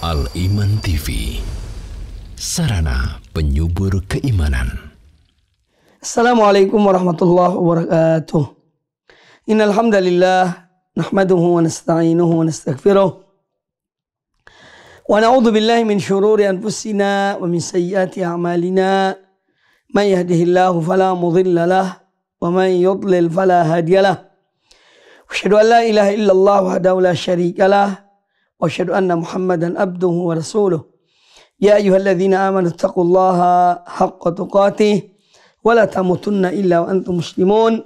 Al-Iman TV, sarana penyubur keimanan. Assalamualaikum warahmatullahi wabarakatuh. Innal hamdalillah nahmaduhu wa nasta'inuhu wa nastaghfiruh. Wa na'udzu billahi min syururi anfusina wa min sayyiati a'malina. May yahdihillahu fala mudilla lahu wa may yudlil fala hadiyalah. Asyhadu an la ilaha illallah wahdahu la syarika lah. Wa asyhadu anna Muhammadan abduhu wa rasuluh. Ya ayyuhalladzina amanu taqullaha haqqa tuqatih wa la tamutunna illa wa antum muslimun.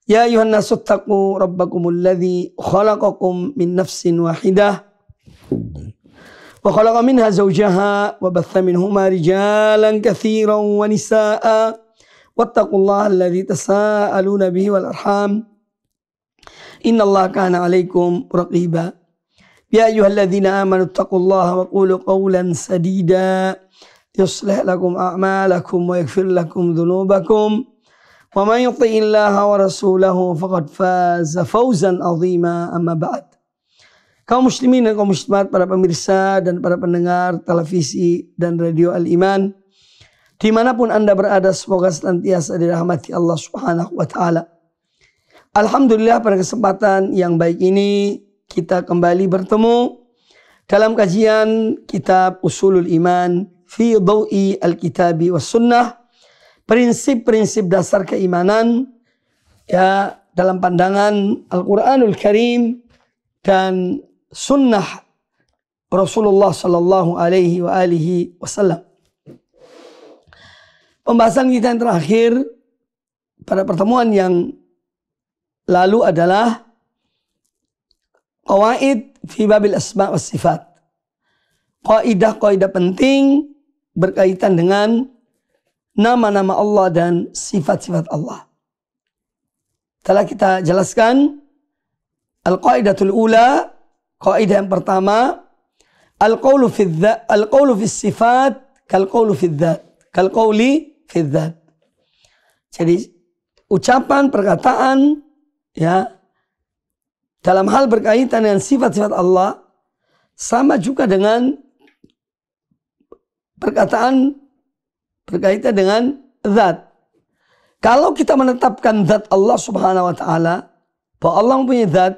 Ya ayyuhan nasu taqu rabbakumul ladzi khalaqakum min nafsin wahidah wa khalaqa minha zawjaha wa batha minhuma rijalan katsiran wa nisaa'a wattaqullaha alladzi tasaaluna bihi wal arham innallaha kana 'alaikum raqiba. Ya ayyuhalladzina amanu taqullaha wa qulu qawlan sadida yuslih lakum a'malakum wa yaghfir lakum dhunubakum wa man yuti'illaha wa rasulahu faqad faza fawzan 'azima. Amma ba'd. Kaum muslimin dan kaum muslimat, para pemirsa dan para pendengar televisi dan radio Al-Iman dimanapun Anda berada, semoga senantiasa dirahmati Allah Subhanahu wa taala. Alhamdulillah, pada kesempatan yang baik ini kita kembali bertemu dalam kajian kitab Ushulul Iman fi Dhau'i Al-Kitabi was Sunnah, prinsip-prinsip dasar keimanan ya dalam pandangan Al-Qur'anul Karim dan sunnah Rasulullah sallallahu alaihi wasallam. Pembahasan kita yang terakhir pada pertemuan yang lalu adalah qawaid fi babil asma' was sifat. Kaidah-kaidah penting berkaitan dengan nama-nama Allah dan sifat-sifat Allah. Telah kita jelaskan al-qaidatul ula, kaidah yang pertama, al-qawlu fi sifat kal-qawlu fi dzat, kal-qawli fi dzat. Jadi ucapan, perkataan ya dalam hal berkaitan dengan sifat-sifat Allah sama juga dengan perkataan berkaitan dengan zat. Kalau kita menetapkan zat Allah Subhanahu wa taala, bahwa Allah mempunyai zat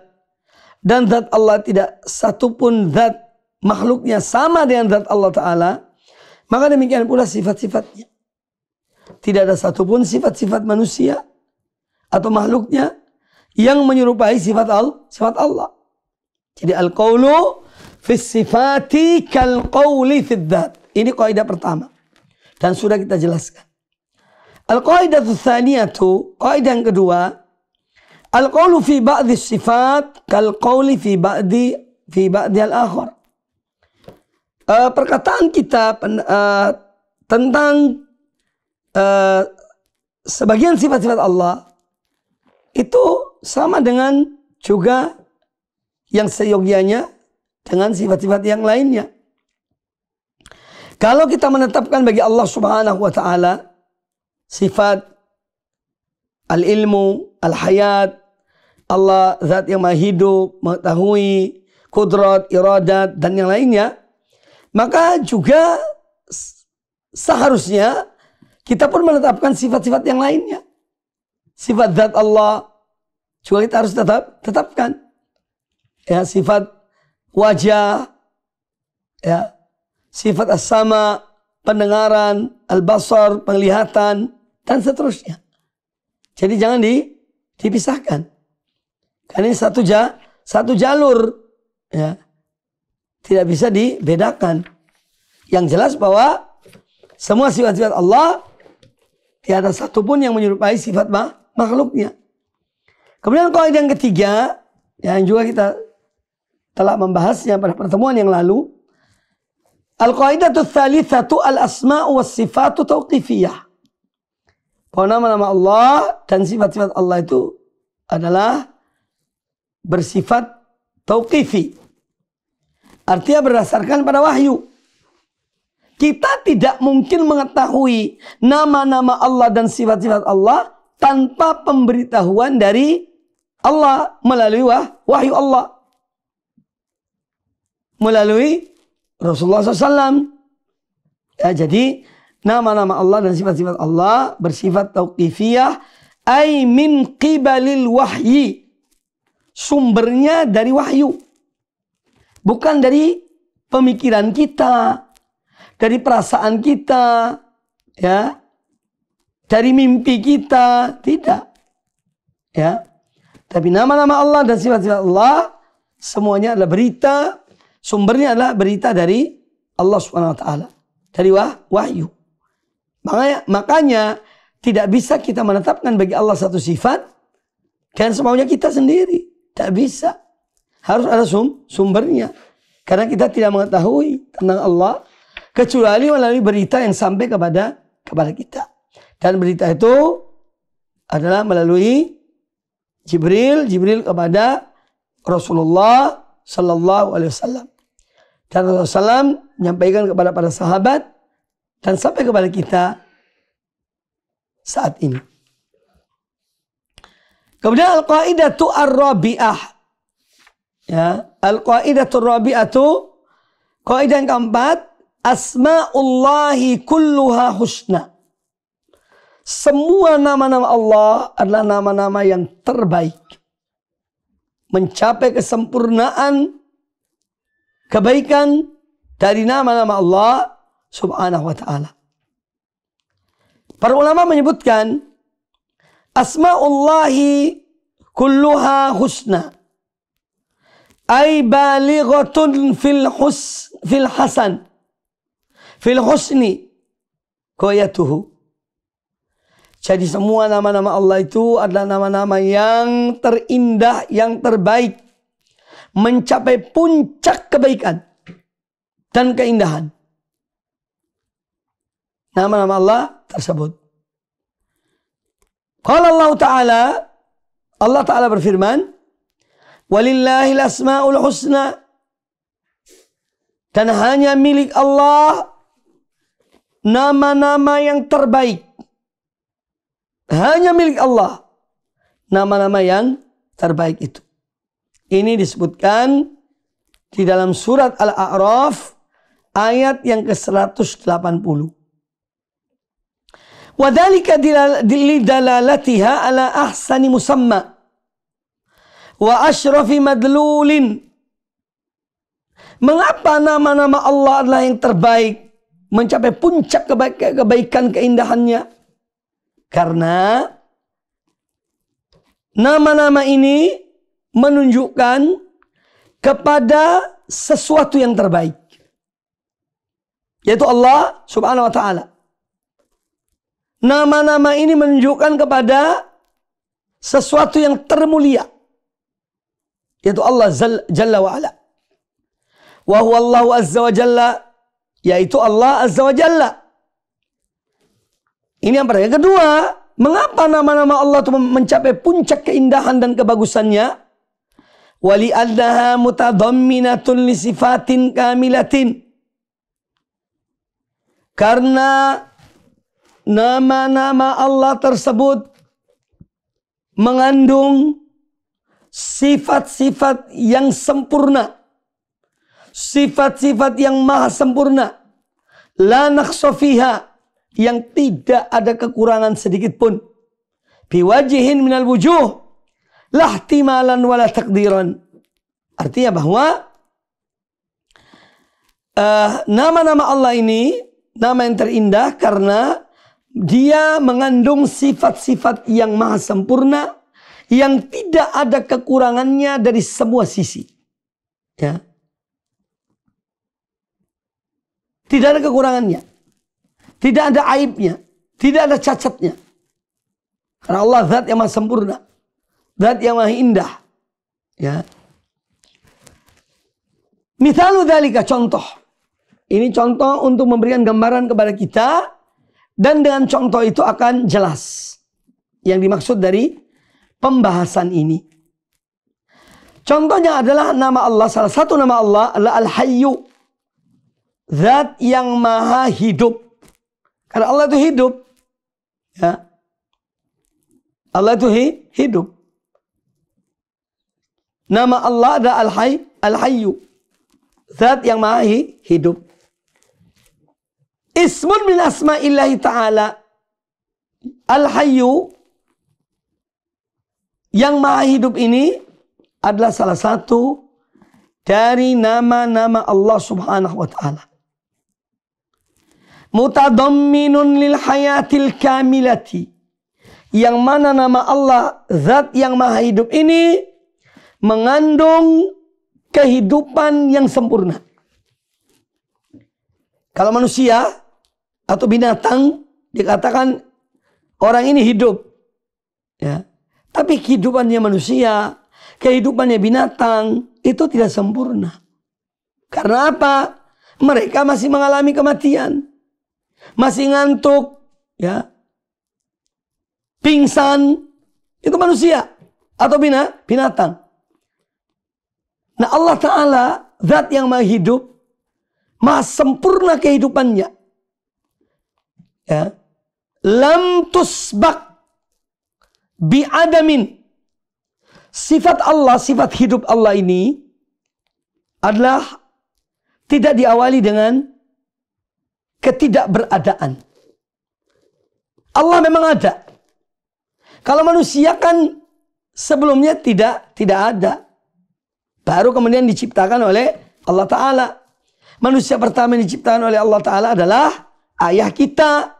dan zat Allah tidak satupun zat makhluknya sama dengan zat Allah taala, maka demikian pula sifat-sifatnya. Tidak ada satupun sifat-sifat manusia atau makhluknya yang menyerupai sifat Allah. Jadi al-qawlu fi sifati kal-qawli fi dzat. Ini kaidah pertama dan sudah kita jelaskan. Al-qaidatu tsaniyatu, kaidah yang kedua, al-qawlu fi ba'dhi sifat kal-qawli fi ba'di al-akhar. Perkataan kita tentang sebagian sifat-sifat Allah itu sama dengan juga yang seyogianya dengan sifat-sifat yang lainnya. Kalau kita menetapkan bagi Allah Subhanahu wa taala sifat al-ilmu, al-hayat, Allah zat yang maha hidup, mengetahui, kudrat, iradat dan yang lainnya, maka juga seharusnya kita pun menetapkan sifat-sifat yang lainnya. Sifat zat Allah juga kita harus tetapkan. Ya, sifat wajah, ya, sifat as-sama, pendengaran, al-basar, penglihatan, dan seterusnya. Jadi jangan dipisahkan. Karena ini satu jalur, ya, tidak bisa dibedakan. Yang jelas bahwa semua sifat-sifat Allah tiada satupun yang menyerupai sifat makhluknya. Kemudian kaidah yang ketiga, yang juga kita telah membahasnya pada pertemuan yang lalu, al-qaidatu tsalitsatu al-asma'u was sifatu tauqifiyah. Bahwa nama-nama Allah dan sifat-sifat Allah itu adalah bersifat tauqifi. Artinya berdasarkan pada wahyu. Kita tidak mungkin mengetahui nama-nama Allah dan sifat-sifat Allah tanpa pemberitahuan dari Allah melalui wahyu Allah. Melalui Rasulullah SAW. Ya, jadi nama-nama Allah dan sifat-sifat Allah bersifat tauqifiyah, ay min qibalil wahyi. Sumbernya dari wahyu. Bukan dari pemikiran kita, dari perasaan kita, ya, dari mimpi kita, tidak. Ya. Tapi nama-nama Allah dan sifat-sifat Allah semuanya adalah berita, sumbernya adalah berita dari Allah Subhanahu wa taala. Dari wahyu. Makanya tidak bisa kita menetapkan bagi Allah satu sifat dan semaunya kita sendiri. Tidak bisa. Harus ada sumbernya. Karena kita tidak mengetahui tentang Allah kecuali melalui berita yang sampai kepada kita. Dan berita itu adalah melalui Jibril kepada Rasulullah Sallallahu Alaihi Wasallam. Dan Rasulullah SAW menyampaikan kepada para sahabat dan sampai kepada kita saat ini. Kemudian al-qaidatu ar-rabi'ah. Ya, al-qaidatu ar-rabi'atu, kaidah yang keempat, asma'ullahi kulluha husna. Semua nama-nama Allah adalah nama-nama yang terbaik. Mencapai kesempurnaan kebaikan dari nama-nama Allah Subhanahu wa ta'ala. Para ulama menyebutkan asma'ullahi kulluha husna, ay balighatun fil husni ghayatuhu. Jadi semua nama-nama Allah itu adalah nama-nama yang terindah, yang terbaik, mencapai puncak kebaikan dan keindahan. Nama-nama Allah tersebut. Qala Allah Ta'ala berfirman, walillahil asma'ul husna, dan hanya milik Allah nama-nama yang terbaik. Hanya milik Allah nama-nama yang terbaik itu. Ini disebutkan di dalam surat Al-A'raf ayat yang ke-180. Wadhalika lidalalatiha ala ahsani musamma wa ashrafi madlulin. Mengapa nama-nama Allah adalah yang terbaik, mencapai puncak kebaikan keindahannya? Karena nama-nama ini menunjukkan kepada sesuatu yang terbaik, yaitu Allah Subhanahu wa ta'ala. Nama-nama ini menunjukkan kepada sesuatu yang termulia, yaitu Allah Jalla wa Ala. Wa huwa Allahu Azza wa Jalla, yaitu Allah Azza wa Jalla. Ini yang pertama. Yang kedua, mengapa nama-nama Allah itu mencapai puncak keindahan dan kebagusannya? Wali annaha mutadamminatun li sifatin kamilatin. Karena nama-nama Allah tersebut mengandung sifat-sifat yang sempurna, sifat-sifat yang maha sempurna, la naqsa fiha, yang tidak ada kekurangan sedikit pun, biwajihin minal wujuh, la ihtimalan wala takdiran. Artinya bahwa nama-nama Allah ini nama yang terindah karena dia mengandung sifat-sifat yang maha sempurna, yang tidak ada kekurangannya dari semua sisi. Ya. Tidak ada kekurangannya, tidak ada aibnya, tidak ada cacatnya. Karena Allah zat yang maha sempurna, zat yang maha indah. Ya. Mithalu dzalika, contoh. Ini contoh untuk memberikan gambaran kepada kita, dan dengan contoh itu akan jelas yang dimaksud dari pembahasan ini. Contohnya adalah nama Allah, salah satu nama Allah adalah Al-Hayyu, zat yang maha hidup. Karena Allah itu hidup. Ya. Allah itu hidup. Nama Allah adalah Al-Hayyu. zat yang maha hidup. Ismun min asma'illahi ta'ala Al-Hayyu, yang maha hidup ini adalah salah satu dari nama-nama Allah subhanahu wa ta'ala. Mutadamminun lil hayatil kamilati, yang mana nama Allah zat yang maha hidup ini mengandung kehidupan yang sempurna. Kalau manusia atau binatang dikatakan orang ini hidup, ya. Tapi kehidupannya manusia, kehidupannya binatang itu tidak sempurna. Karena apa? Mereka masih mengalami kematian, masih ngantuk, ya, pingsan. Itu manusia atau binatang. Nah, Allah Ta'ala zat yang maha hidup, maha sempurna kehidupannya, ya. Lam tusbak bi'adamin. Sifat Allah, sifat hidup Allah ini adalah tidak diawali dengan ketidakberadaan. Allah memang ada. Kalau manusia kan sebelumnya tidak ada. Baru kemudian diciptakan oleh Allah Ta'ala. Manusia pertama yang diciptakan oleh Allah Ta'ala adalah ayah kita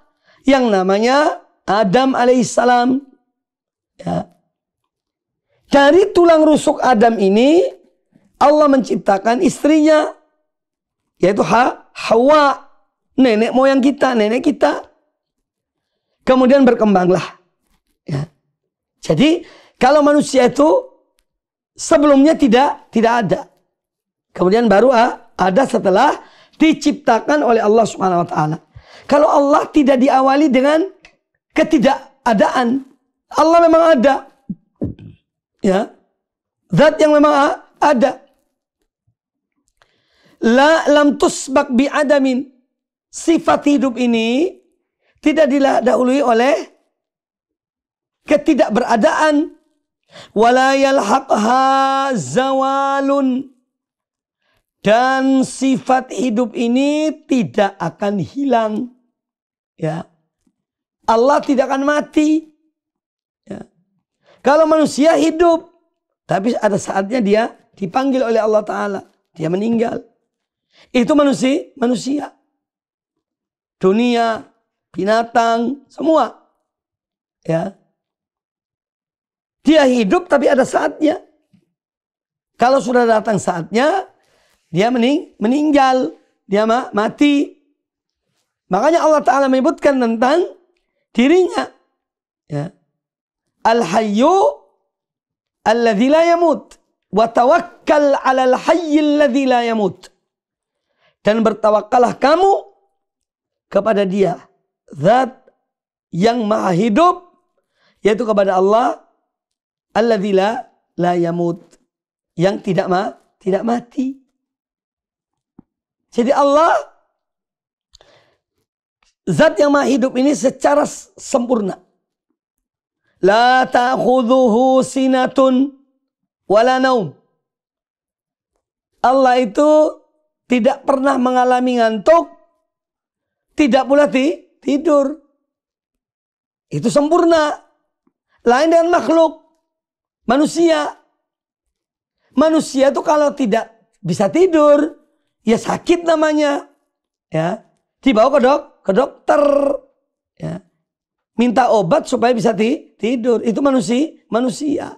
yang namanya Adam alaihissalam. Ya. Dari tulang rusuk Adam ini Allah menciptakan istrinya, yaitu Hawa, nenek moyang kita, nenek kita. Kemudian berkembanglah. Ya. Jadi kalau manusia itu sebelumnya tidak ada. Kemudian baru ada setelah diciptakan oleh Allah Subhanahu wa taala. Kalau Allah tidak diawali dengan ketidakadaan, Allah memang ada. Ya. Zat yang memang ada. Lam tusbak bi'adamin. Sifat hidup ini tidak didahului oleh ketidakberadaan. Wala yalhaqha zawalun. Dan sifat hidup ini tidak akan hilang. Ya. Allah tidak akan mati. Ya. Kalau manusia hidup, tapi ada saatnya dia dipanggil oleh Allah Ta'ala. Dia meninggal. Itu manusia. Dunia, binatang, semua. Ya. Dia hidup tapi ada saatnya. Kalau sudah datang saatnya, dia meninggal. Dia mati. Makanya Allah Ta'ala menyebutkan tentang dirinya. Ya. Al-Hayyu alladzi la yamut. Wa tawakkal 'alal hayyil ladzi la yamut. Dan bertawakkallah kamu kepada Dia, zat yang maha hidup, yaitu kepada Allah alladzi la yamut, yang tidak mati. Jadi Allah zat yang maha hidup ini secara sempurna. La ta'khudhuhu sinatun wala naum. Allah itu tidak pernah mengalami ngantuk, tidak pula tidur. Itu sempurna. Lain dengan makhluk manusia. Manusia itu kalau tidak bisa tidur, ya sakit namanya. Ya, dibawa ke dokter. Ya. Minta obat supaya bisa tidur. Itu manusia.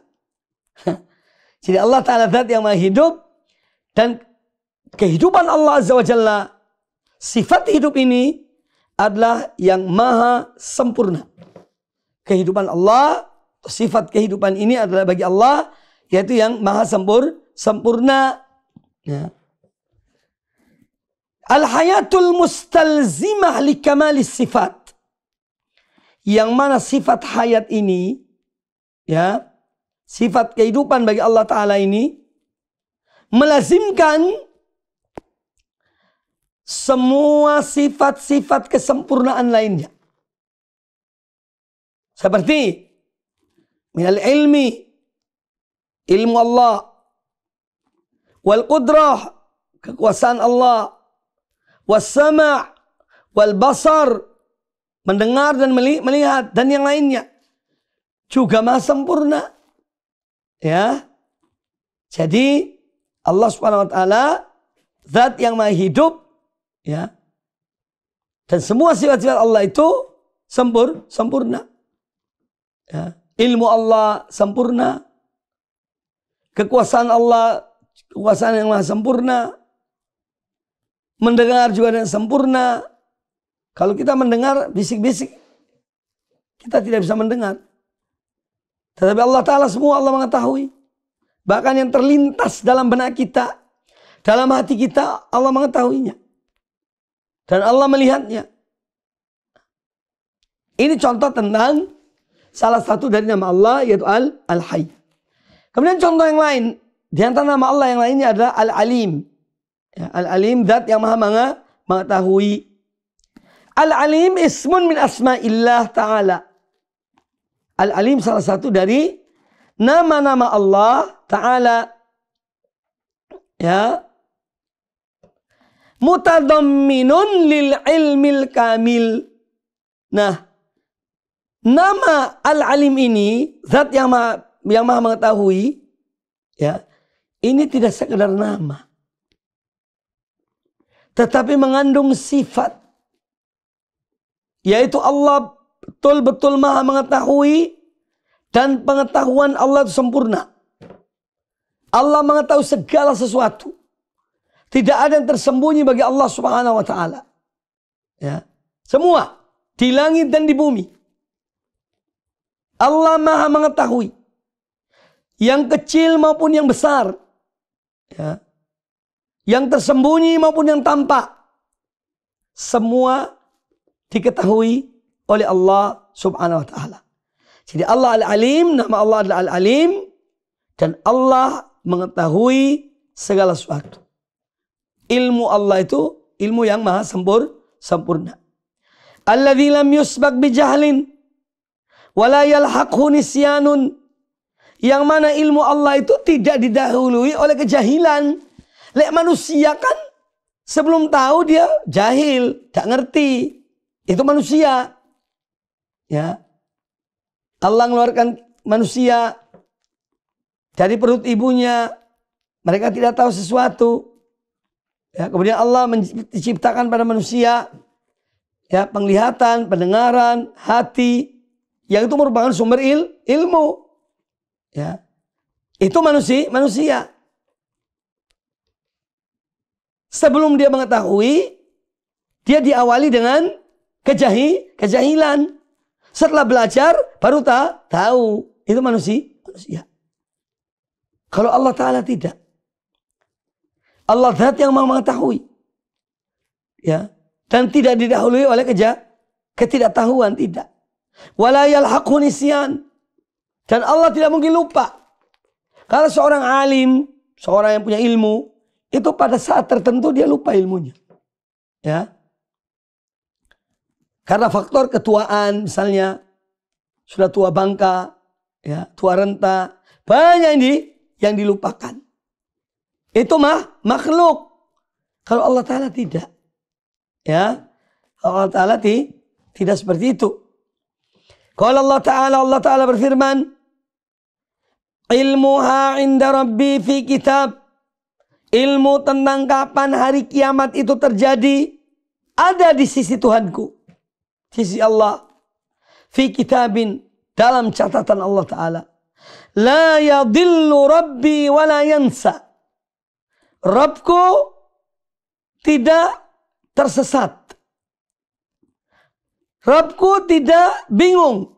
Jadi Allah Ta'ala zat yang maha hidup. Dan kehidupan Allah Azza wa Jalla, sifat hidup ini adalah yang maha sempurna. Kehidupan Allah, sifat kehidupan ini adalah bagi Allah, yaitu yang maha sempurna. Ya. Al-hayatul mustalzimah li kamalis sifat. Yang mana sifat hayat ini, ya, sifat kehidupan bagi Allah Ta'ala ini melazimkan semua sifat-sifat kesempurnaan lainnya. Seperti minal ilmi, ilmu Allah, wal qudrah, kekuasaan Allah. Was-sama' wal basar, mendengar dan melihat, dan yang lainnya juga maha sempurna. Ya. Jadi Allah Subhanahu wa taala zat yang maha hidup, ya. Dan semua sifat-sifat Allah itu sempurna. Ya. Ilmu Allah sempurna. Kekuasaan Allah, kekuasaan yang maha sempurna. Mendengar juga dengan sempurna. Kalau kita mendengar bisik-bisik, kita tidak bisa mendengar. Tetapi Allah Ta'ala semua Allah mengetahui. Bahkan yang terlintas dalam benak kita, dalam hati kita, Allah mengetahuinya. Dan Allah melihatnya. Ini contoh tentang salah satu dari nama Allah, yaitu Al-Hayy. Kemudian contoh yang lain, di antara nama Allah yang lainnya adalah Al-Alim. Ya, Al-Alim, zat yang maha mengetahui. Al-Alim ismun min asma'illah ta'ala. Al-Alim salah satu dari nama-nama Allah Ta'ala. Ya. Mutadamminun lil ilmil kamil. Nah, nama Al-Alim ini, zat yang maha mengetahui, ya, ini tidak sekedar nama, tetapi mengandung sifat. Yaitu Allah betul-betul maha mengetahui, dan pengetahuan Allah itu sempurna. Allah mengetahui segala sesuatu. Tidak ada yang tersembunyi bagi Allah Subhanahu wa taala. Ya. Semua di langit dan di bumi. Allah maha mengetahui. Yang kecil maupun yang besar. Ya. Yang tersembunyi maupun yang tampak. Semua diketahui oleh Allah Subhanahu wa ta'ala. Jadi Allah Al-Alim, nama Allah adalah Al-Alim, dan Allah mengetahui segala sesuatu. Ilmu Allah itu ilmu yang maha sempurna. Alladzi lam yusbaq bijahlin wa la yalhaqhu nisyanun. Yang mana ilmu Allah itu tidak didahului oleh kejahilan. Lek manusia kan sebelum tahu dia jahil, tak ngerti. Itu manusia. Ya. Allah mengeluarkan manusia dari perut ibunya. Mereka tidak tahu sesuatu. Ya, kemudian Allah menciptakan pada manusia, ya, penglihatan, pendengaran, hati, yang itu merupakan sumber ilmu. Ya. Itu manusia. Sebelum dia mengetahui, dia diawali dengan kejahilan. Setelah belajar baru tahu. Itu manusia. Kalau Allah Ta'ala tidak. Allah zat yang maha mengetahui. Ya. Dan tidak didahului oleh ketidaktahuan, tidak. Wala yalhaqhu nisyan. Dan Allah tidak mungkin lupa. Kalau seorang alim, seorang yang punya ilmu, itu pada saat tertentu dia lupa ilmunya. Ya. Karena faktor ketuaan, misalnya sudah tua bangka, ya, tua renta, banyak yang dilupakan. Itu makhluk. Kalau Allah Ta'ala tidak. Ya. Allah Ta'ala tidak seperti itu. Kalau Allah Ta'ala berfirman, ilmuha inda rabbi fi kitab. Ilmu tentang kapan hari kiamat itu terjadi ada di sisi Tuhanku. Sisi Allah. Fi kitabin, dalam catatan Allah Ta'ala. La yadillu rabbi wa la yansa. Rabbku tidak tersesat. Rabbku tidak bingung.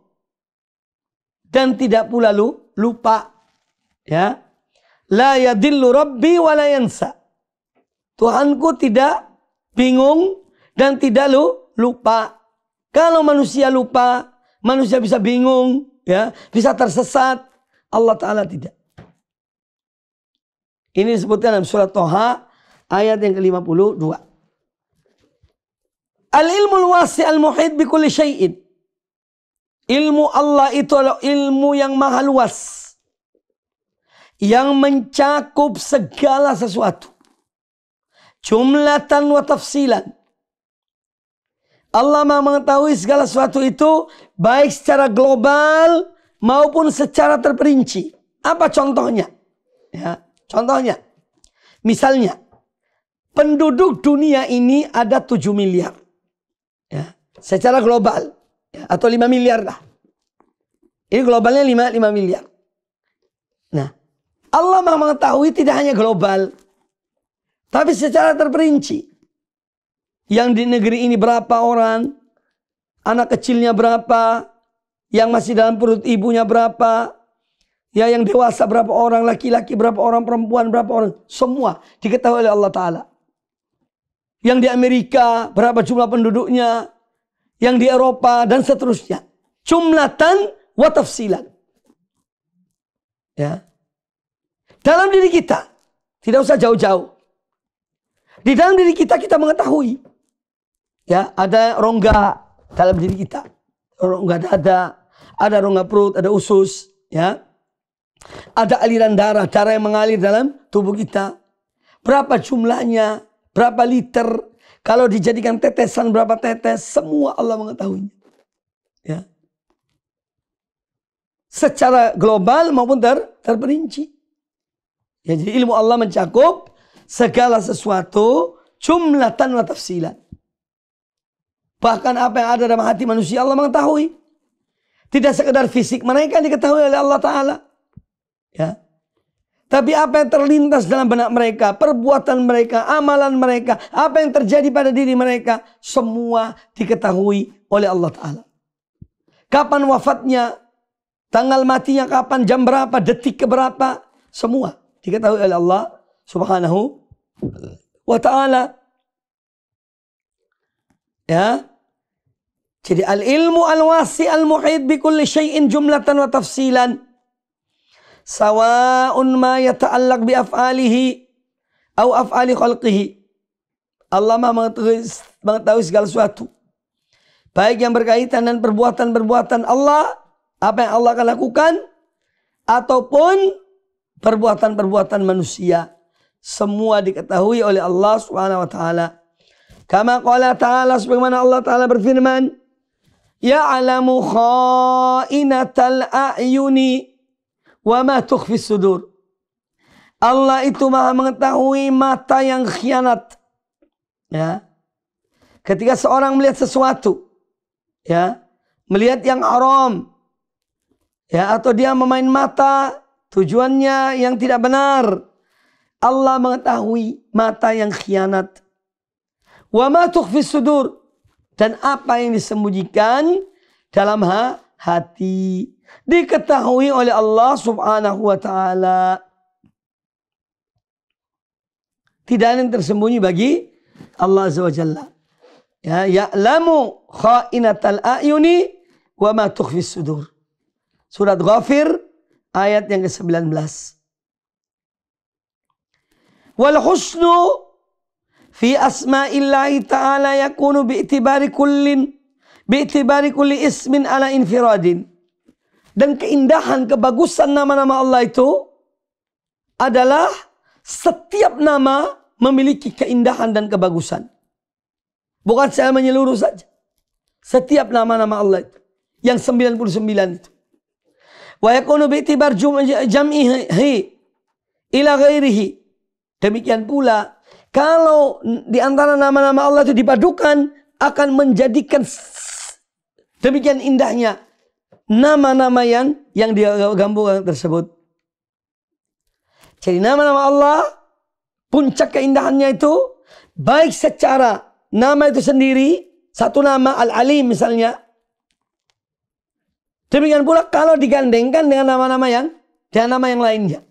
Dan tidak pula lupa. Ya. La yadillu rabbi wa la yansa. Tuhanku tidak bingung dan tidak lupa. Kalau manusia lupa, manusia bisa bingung, ya, bisa tersesat. Allah Ta'ala tidak. Ini disebutkan dalam surat Toha ayat yang ke-52. Al-ilmul wasi' al-muhit bi kulli syai'in. Ilmu Allah itu adalah ilmu yang maha luas, yang mencakup segala sesuatu. jumlatan wa tafsilan. Allah Maha mengetahui segala sesuatu itu baik secara global maupun secara terperinci. Apa contohnya? Ya, contohnya, misalnya, penduduk dunia ini ada 7 miliar. Ya, secara global. Ya, atau 5 miliar lah. Ini globalnya 5 miliar. Nah, Allah Maha mengetahui tidak hanya global, tapi secara terperinci. Yang di negeri ini berapa orang, anak kecilnya berapa, yang masih dalam perut ibunya berapa, ya yang dewasa berapa orang, laki-laki berapa orang, perempuan berapa orang, semua diketahui oleh Allah Ta'ala. Yang di Amerika berapa jumlah penduduknya, yang di Eropa dan seterusnya. Jumlatan wa tafsilan. Ya. Dalam diri kita, tidak usah jauh-jauh. Di dalam diri kita mengetahui. Ya, ada rongga dalam diri kita. Rongga dada, ada rongga perut, ada usus, ya. Ada aliran darah yang mengalir dalam tubuh kita. Berapa jumlahnya, berapa liter, kalau dijadikan tetesan berapa tetes, semua Allah mengetahuinya. Ya. Secara global maupun terperinci. Ya, jadi ilmu Allah mencakup segala sesuatu jumlatan wa tafsilan. Bahkan apa yang ada dalam hati manusia Allah mengetahui. Tidak sekedar fisik mereka diketahui oleh Allah Ta'ala. Ya. Tapi apa yang terlintas dalam benak mereka, perbuatan mereka, amalan mereka, apa yang terjadi pada diri mereka, semua diketahui oleh Allah Ta'ala. Kapan wafatnya, tanggal matinya kapan, jam berapa, detik keberapa, semua diketahui oleh Allah Subhanahu wa Ta'ala. Ya. Jadi al-ilmu al-wasi al-muhid bi kulli syai'in jumlatan wa tafsilan. Sawa'un ma yata'allaq bi af'alihi au af'ali khalqihi. Allah Maha mengetahui segala sesuatu. Baik yang berkaitan dengan perbuatan-perbuatan Allah, apa yang Allah akan lakukan, ataupun perbuatan-perbuatan manusia. Semua diketahui oleh Allah Subhanahu wa Ta'ala. Kama qala Ta'ala, sebagaimana Allah Ta'ala berfirman, ya'lamu kha'inatal a'yuni wa ma tukhfis sudur. Allah itu Maha mengetahui mata yang khianat. Ya. Ketika seorang melihat sesuatu, ya, melihat yang haram, ya, atau dia memain mata, tujuannya yang tidak benar. Allah mengetahui mata yang khianat. Wa ma tukhfis sudur. Dan apa yang disembunyikan dalam hati diketahui oleh Allah Subhanahu wa Ta'ala. Tidak ada yang tersembunyi bagi Allah Azza wa Jalla. Ya, ya'lamu kha'inatal a'yuni wa ma tukhfis sudur. Surat Ghafir ayat yang ke-19. Wal husnu fi asma'illahi ta'ala yakunu bi'tibari kulli ismin ala infiradin. Dan keindahan, kebagusan nama-nama Allah itu adalah setiap nama memiliki keindahan dan kebagusan. Bukan secara menyeluruh saja. Setiap nama-nama Allah itu. Yang 99 itu. Wa yakunu bi'tibar jam'ihi ila ghairihi. Demikian pula, kalau di antara nama-nama Allah itu dipadukan, akan menjadikan demikian indahnya nama-nama yang digabungkan tersebut. Jadi nama-nama Allah, puncak keindahannya itu, baik secara nama itu sendiri, satu nama Al-Alim misalnya. Demikian pula kalau digandengkan dengan nama-nama yang lainnya.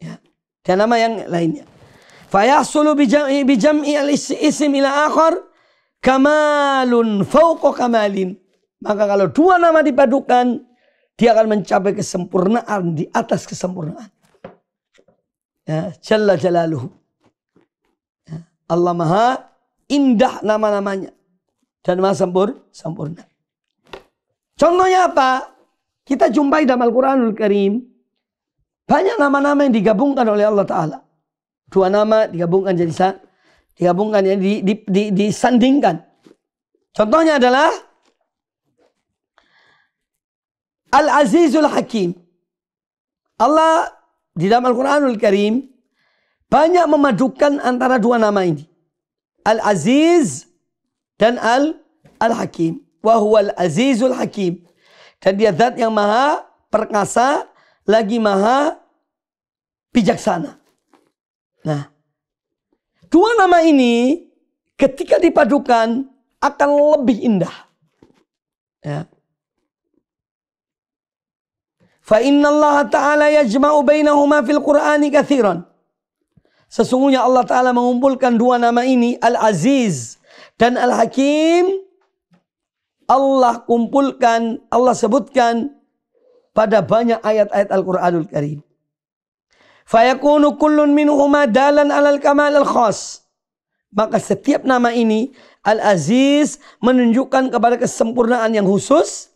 Ya, dengan nama yang lainnya. Fayahsulu bijam'i al-isim ila akhar kamalun fauqa kamalin. Maka kalau dua nama dipadukan, dia akan mencapai kesempurnaan di atas kesempurnaan. Ya, Jalla Jalaluhu. Ya, Allah Maha indah nama-namanya dan Maha sempurna. Contohnya apa? Kita jumpai dalam Al-Quranul Karim banyak nama-nama yang digabungkan oleh Allah Ta'ala. Dua nama digabungkan jadi Digabungkan ya, disandingkan. Contohnya adalah Al-Azizul Hakim. Allah di dalam Al-Quranul Karim banyak memadukan antara dua nama ini. Al-Aziz dan Al-Hakim. Wa huwal Azizul Hakim. Dan dia zat yang maha perkasa, lagi maha bijaksana. Nah, dua nama ini ketika dipadukan akan lebih indah. Ya. Fa inna Allah Ta'ala yajma'u bainahuma fil Qur'ani katsiran. Sesungguhnya Allah Ta'ala mengumpulkan dua nama ini, Al-Aziz dan Al-Hakim. Allah kumpulkan, Allah sebutkan pada banyak ayat-ayat Al-Quranul Karim. Fayakunu kullun minhuma dalan alal kamal al-khas. Maka setiap nama ini, Al-Aziz, menunjukkan kepada kesempurnaan yang khusus.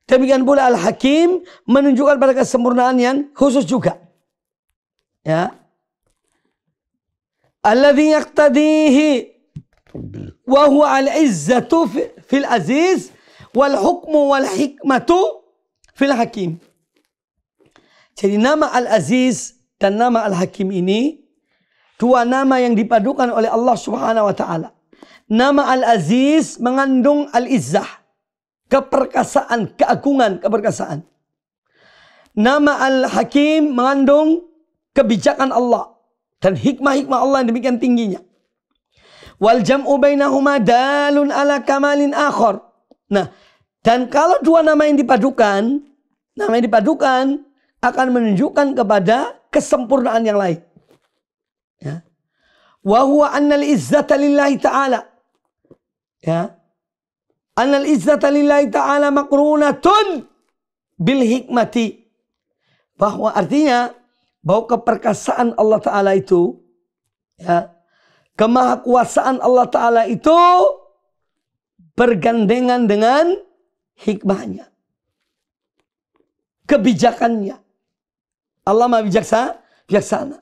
Demikian pula Al-Hakim menunjukkan pada kesempurnaan yang khusus juga. Ya. Alladhi yaqtadihi wa huwa al-izzatu fil aziz wal hukmu wal hikmatu fil hakim. Jadi nama Al-Aziz dan nama Al-Hakim ini dua nama yang dipadukan oleh Allah Subhanahu wa taala. Nama Al-Aziz mengandung al-izzah, keperkasaan, keagungan, keperkasaan. Nama Al-Hakim mengandung kebijakan Allah dan hikmah-hikmah Allah yang demikian tingginya. Wal jam'u bainahuma dalun ala kamalin akhar. Nah, dan kalau dua nama yang dipadukan akan menunjukkan kepada kesempurnaan yang lain. Ya. Wa huwa annal izzata lillahi ta'ala. Ya. Annal izzata lillahi ta'ala maqrunatun bil hikmati. Bahwa artinya bahwa keperkasaan Allah Ta'ala itu, ya, kemahakuasaan Allah Ta'ala itu bergandengan dengan hikmahnya, kebijakannya. Allah maha bijaksana.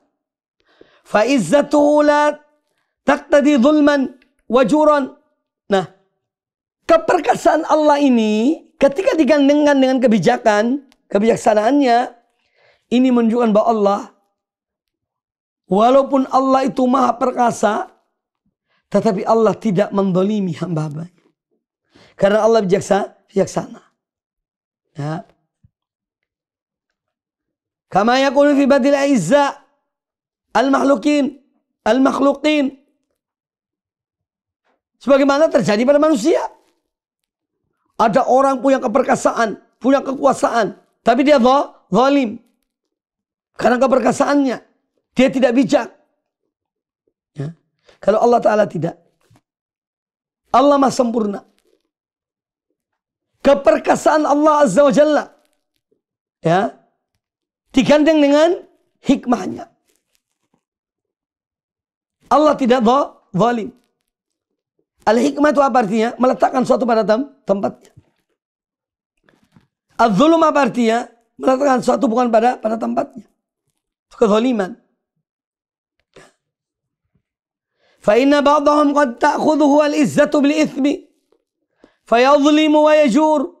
Fa izzatuhu la taqtadi zulman wajuran. Nah, keperkasaan Allah ini ketika digandengkan dengan kebijaksanaannya, ini menunjukkan bahwa Allah, walaupun Allah itu maha perkasa, tetapi Allah tidak mendolimi hamba-hambanya. Karena Allah bijaksana. Ya. Kama yakunu fi badil izza al-makhluqin. Sebagaimana terjadi pada manusia. Ada orang punya keperkasaan, punya kekuasaan, tapi dia zalim. Karena keperkasaannya, dia tidak bijak. Ya. Kalau Allah Ta'ala tidak. Allah maha sempurna. Keperkasaan Allah Azza wa Jalla, ya, digandeng dengan hikmahnya. Allah tidak zalim. Al-hikmah itu apa artinya? Meletakkan suatu pada tempatnya. Al-zulum apa artinya? Meletakkan suatu bukan pada tempatnya. Kezaliman. Fa inna ba'dahum qad ta'khudhuhu al-izzatu bil itsmi fayadhlimu wa yajur.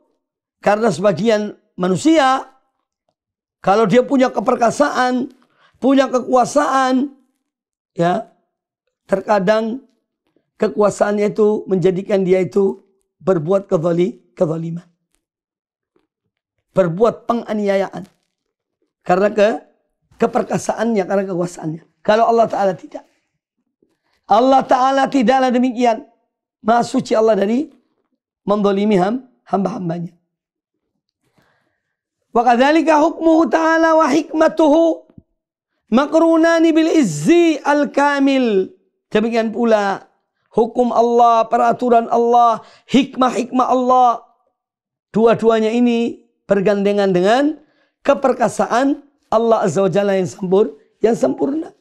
Karena sebagian manusia, kalau dia punya keperkasaan, punya kekuasaan, ya, terkadang kekuasaannya itu menjadikan dia itu berbuat kezaliman, berbuat penganiayaan karena keperkasaannya, karena kekuasaannya. Kalau Allah Ta'ala tidak. Allah Ta'ala tidaklah demikian. Maha suci Allah dari mendolimi hamba-hambanya. Wa kadzalika hukmuhu ta'ala wa hikmatuhu maqrunani bil izzi al-kamil. Demikian pula hukum Allah, peraturan Allah, hikmah-hikmah Allah, dua-duanya ini bergandengan dengan keperkasaan Allah Azza wa Jalla yang sempurna.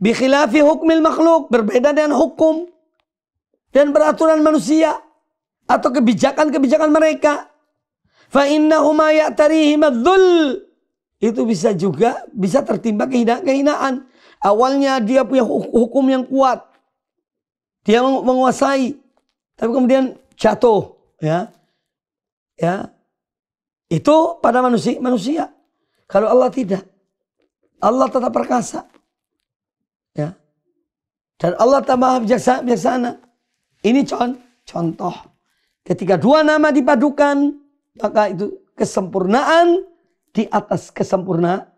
Bi khilafi hukmil makhluk, berbeda dengan hukum dan peraturan manusia atau kebijakan mereka. Fa innahuma ya'tarihim adh-dhul. Itu bisa tertimpa kehinaan. Awalnya dia punya hukum yang kuat, Dia menguasai, tapi kemudian jatuh, ya. Itu pada manusia. Kalau Allah tidak. Allah tetap perkasa. Ya. Dan Allah tambah bijaksana. Ini contoh. Ketika dua nama dipadukan, maka itu kesempurnaan di atas kesempurnaan.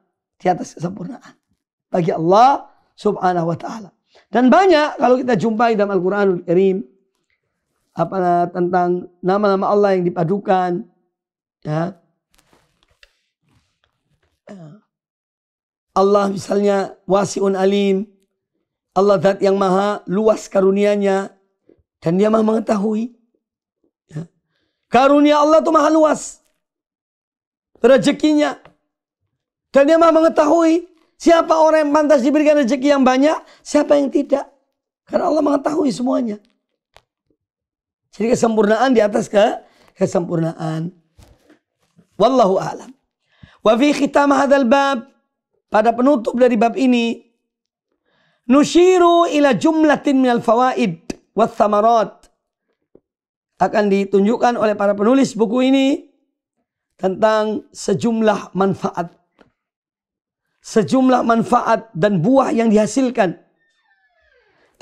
Bagi Allah subhanahu wa ta'ala. Dan banyak kalau kita jumpai dalam Al-Quranul Karim. Tentang nama-nama Allah yang dipadukan. Ya. Allah misalnya wasi'un alim. Allah zat yang maha luas karunianya. Dan dia maha mengetahui. Ya. Karunia Allah itu maha luas. Rezekinya. Dan dia maha mengetahui. Siapa orang yang pantas diberikan rezeki yang banyak. Siapa yang tidak. Karena Allah mengetahui semuanya. Jadi kesempurnaan di atas kesempurnaan. Wallahu a'lam. Wa fi khitam hadzal bab, pada penutup dari bab ini, nusyiru ila jumlatin minal fawaid wath thamarat. Akan ditunjukkan oleh para penulis buku ini tentang sejumlah manfaat. Sejumlah manfaat dan buah yang dihasilkan.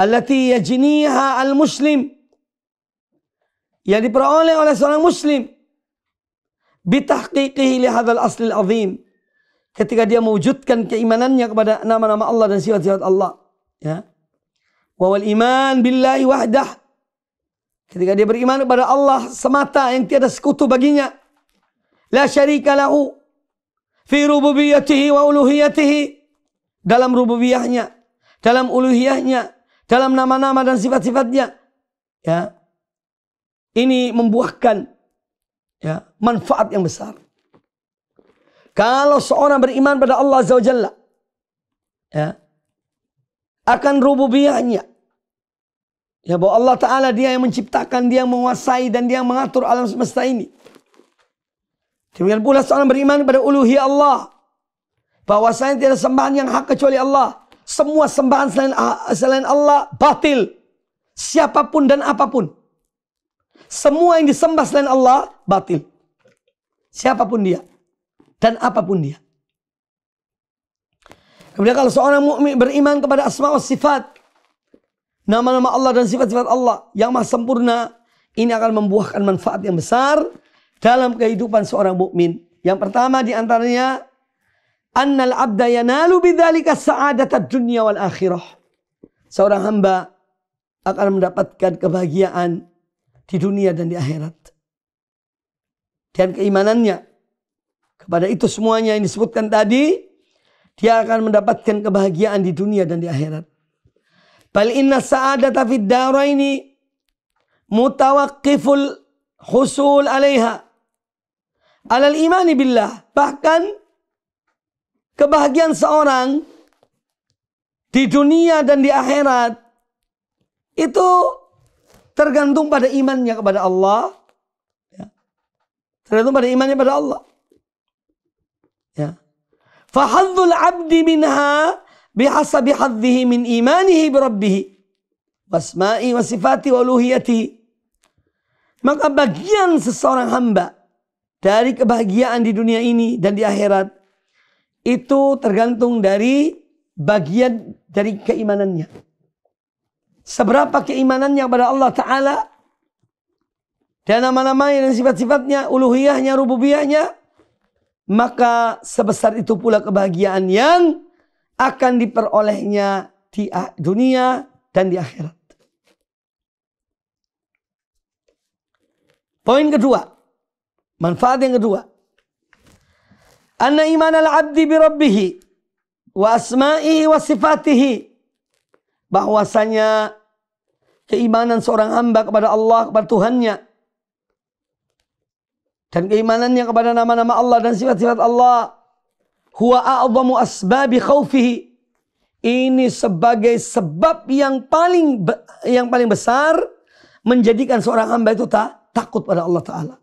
Allati yajniha al-muslim, yang diperoleh oleh seorang muslim bitahqiqihi li hadzal aslil azim, ketika dia mewujudkan keimanannya kepada nama-nama Allah dan sifat-sifat Allah, ya. Wa wal iman billahi wahdah, ketika dia beriman kepada Allah semata yang tiada sekutu baginya, la syarika lahu fi rububiyyatihi wa uluhiyatihi, dalam rububiyahnya, dalam uluhiyahnya, dalam nama-nama dan sifat-sifatnya, ya. Ini membuahkan, ya, manfaat yang besar. Kalau seorang beriman pada Allah Azza wa Jalla, ya, akan rububiyahnya, ya, bahwa Allah Ta'ala dia yang menciptakan, dia yang menguasai, dan dia yang mengatur alam semesta ini. Demikian pula seorang beriman pada uluhiyah Allah, bahwasanya tidak ada sembahan yang hak kecuali Allah. Semua sembahan selain Allah batil. Siapapun dan apapun. Semua yang disembah selain Allah batil. Siapapun dia dan apapun dia. Kemudian kalau seorang mukmin beriman kepada asma wa sifat, nama-nama Allah dan sifat-sifat Allah yang maha sempurna, ini akan membuahkan manfaat yang besar dalam kehidupan seorang mukmin. Yang pertama diantaranya, annal abda yanalu bidzalika sa'adatad dunya wal akhirah. Seorang hamba akan mendapatkan kebahagiaan di dunia dan di akhirat. Dan keimanannya kepada itu semuanya yang disebutkan tadi, dia akan mendapatkan kebahagiaan di dunia dan di akhirat. Bal inna sa'adata fid daraini mutawaqqiful husul 'alaiha 'alal imani billah. Bahkan kebahagiaan seorang di dunia dan di akhirat itu tergantung pada imannya kepada Allah. Ya. Tergantung pada imannya pada Allah. Ya. Fahadzul abdi minha bihasabi hadzihi min imanihi birabbihi wasma'i wasifati wa uluhiyatihi. Maka bagian seseorang hamba dari kebahagiaan di dunia ini dan di akhirat itu tergantung dari bagian dari keimanannya. Seberapa keimanannya kepada Allah Ta'ala dan nama-namanya dan sifat-sifatnya, uluhiyahnya, rububiyahnya, maka sebesar itu pula kebahagiaan yang akan diperolehnya di dunia dan di akhirat. Poin kedua, manfaat yang kedua, anna imanal abdi bi rabbihi wa asma'ihi wa sifatihi, bahwasanya keimanan seorang hamba kepada Allah, kepada Tuhannya, dan keimanannya kepada nama-nama Allah dan sifat-sifat Allah, huwa a'zamu asbabi khaufihi, ini sebagai sebab yang paling besar menjadikan seorang hamba itu takut pada Allah Ta'ala.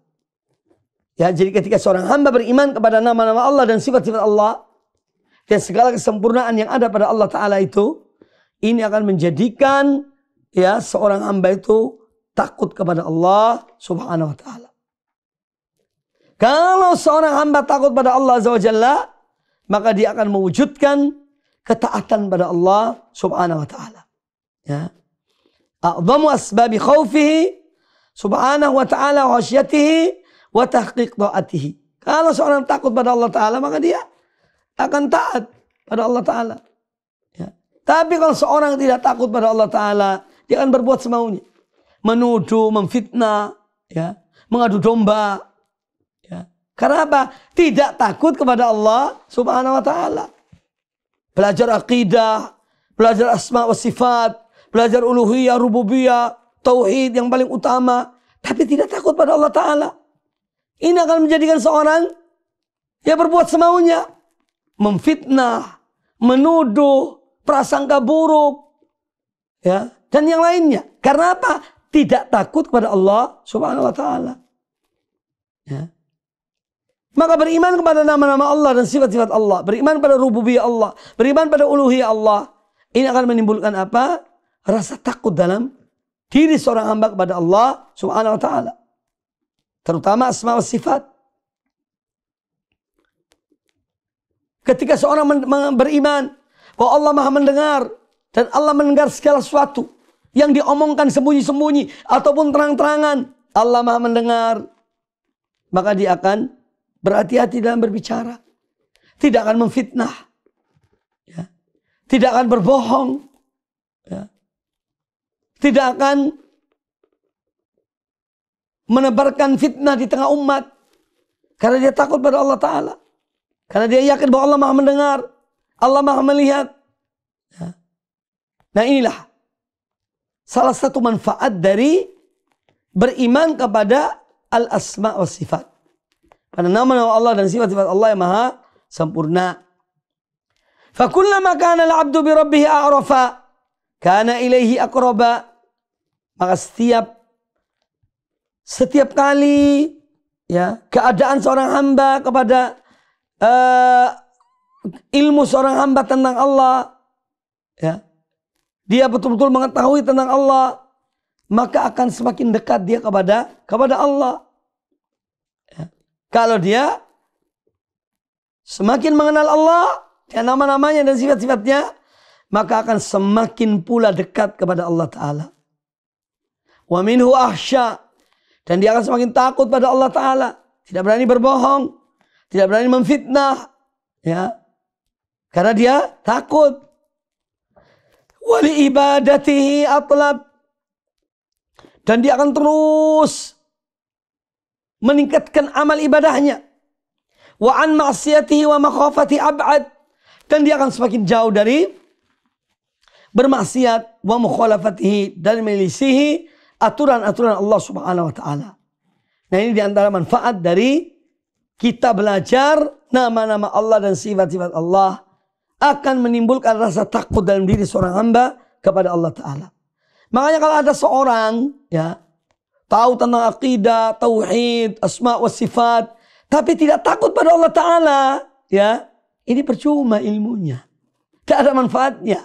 Ya, jadi ketika seorang hamba beriman kepada nama-nama Allah dan sifat-sifat Allah dan segala kesempurnaan yang ada pada Allah Ta'ala itu, ini akan menjadikan ya seorang hamba itu takut kepada Allah Subhanahu wa taala. Kalau seorang hamba takut pada Allah Azza wa Jalla, maka dia akan mewujudkan ketaatan pada Allah Subhanahu wa taala. Ya. A'dhamu asbabi khaufihi Subhanahu wa ta'ala wa khasyatihi wa tahqiq ta'atihi. Kalau seorang takut pada Allah Ta'ala, maka dia akan taat pada Allah Ta'ala. Ya. Tapi kalau seorang tidak takut pada Allah Ta'ala, dia akan berbuat semaunya. Menuduh, memfitnah, ya, mengadu domba. Ya. Karena apa? Tidak takut kepada Allah Subhanahu wa Ta'ala. Belajar akidah, belajar asma wa sifat, belajar uluhiyah, rububiyah, tauhid yang paling utama, tapi tidak takut pada Allah Ta'ala. Ini akan menjadikan seorang yang berbuat semaunya, memfitnah, menuduh, prasangka buruk, ya, dan yang lainnya. Karena apa? Tidak takut kepada Allah Subhanahu wa Ta'ala. Ya. Maka beriman kepada nama-nama Allah dan sifat-sifat Allah, beriman pada rububiyah Allah, beriman pada uluhiyah Allah, ini akan menimbulkan apa? Rasa takut dalam diri seorang hamba kepada Allah Subhanahu wa Ta'ala. Terutama asma wa sifat. Ketika seorang beriman bahwa Allah Maha mendengar dan Allah mendengar segala sesuatu yang diomongkan sembunyi-sembunyi ataupun terang-terangan, Allah Maha mendengar, maka dia akan berhati-hati dalam berbicara. Tidak akan memfitnah. Ya. Tidak akan berbohong. Ya. Tidak akan menebarkan fitnah di tengah umat. Karena dia takut pada Allah Ta'ala. Karena dia yakin bahwa Allah Maha mendengar. Allah Maha melihat. Ya. Nah inilah salah satu manfaat dari beriman kepada al-asma wa sifat. Pada nama-nama Allah dan sifat-sifat Allah yang Maha sempurna. Fakullama kana al-'abdu bi rabbih a'rafa kana ilaihi aqraba. Maka setiap kali, ya, keadaan seorang hamba kepada ilmu seorang hamba tentang Allah, ya, dia betul-betul mengetahui tentang Allah, maka akan semakin dekat dia kepada Allah. Ya. Kalau dia semakin mengenal Allah, ya, nama-namanya dan sifat-sifatnya, maka akan semakin pula dekat kepada Allah Ta'ala. Wa minhu ahsya, dan dia akan semakin takut pada Allah Ta'ala. Tidak berani berbohong, tidak berani memfitnah, ya, karena dia takut. Wali ibadatihi atlab, dan dia akan terus meningkatkan amal ibadahnya. Wa an ma'siyatihi wa makhafati ab'ad, dan dia akan semakin jauh dari bermaksiat, wa mukhalafatihi, dan menyelisihi aturan-aturan Allah Subhanahu wa Ta'ala. Nah ini diantara manfaat dari kita belajar nama-nama Allah dan sifat-sifat Allah, akan menimbulkan rasa takut dalam diri seorang hamba kepada Allah Ta'ala. Makanya kalau ada seorang, ya, tahu tentang akidah, tauhid, asma wa sifat, tapi tidak takut pada Allah Ta'ala, ya, ini percuma ilmunya. Tidak ada manfaatnya,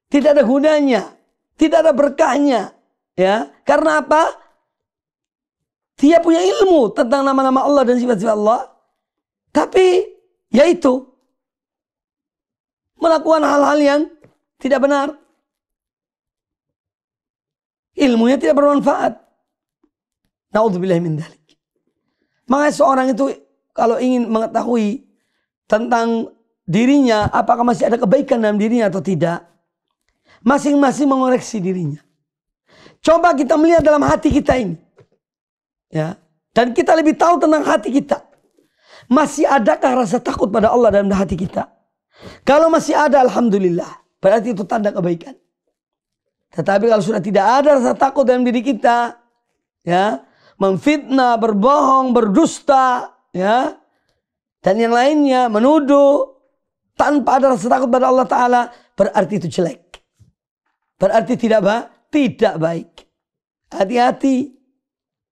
tidak ada gunanya, tidak ada berkahnya. Ya, karena apa? Dia punya ilmu tentang nama-nama Allah dan sifat-sifat Allah, tapi yaitu melakukan hal-hal yang tidak benar. Ilmunya tidak bermanfaat. Na'udzubillahi min dzalik. Makanya seorang itu kalau ingin mengetahui tentang dirinya, apakah masih ada kebaikan dalam dirinya atau tidak, masing-masing mengoreksi dirinya. Coba kita melihat dalam hati kita ini, ya, dan kita lebih tahu tentang hati kita. Masih adakah rasa takut pada Allah dalam hati kita? Kalau masih ada, alhamdulillah, berarti itu tanda kebaikan. Tetapi kalau sudah tidak ada rasa takut dalam diri kita, ya, memfitnah, berbohong, berdusta, ya, dan yang lainnya, menuduh tanpa ada rasa takut pada Allah Ta'ala, berarti itu jelek. Berarti tidak baik. Hati-hati.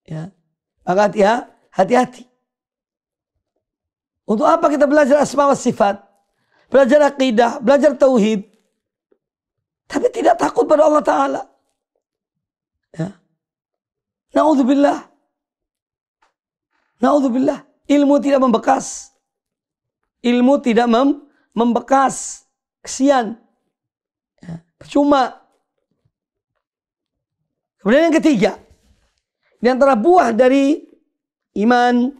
Ya. Maka hati-hati. Untuk apa kita belajar asma wa sifat? Belajar akidah, belajar tauhid. Tapi tidak takut pada Allah Ta'ala. Ya. Naudzubillah. Naudzubillah. Ilmu tidak membekas. Ilmu tidak membekas. Kesian. Ya. Percuma. Kemudian yang ketiga. Di antara buah dari iman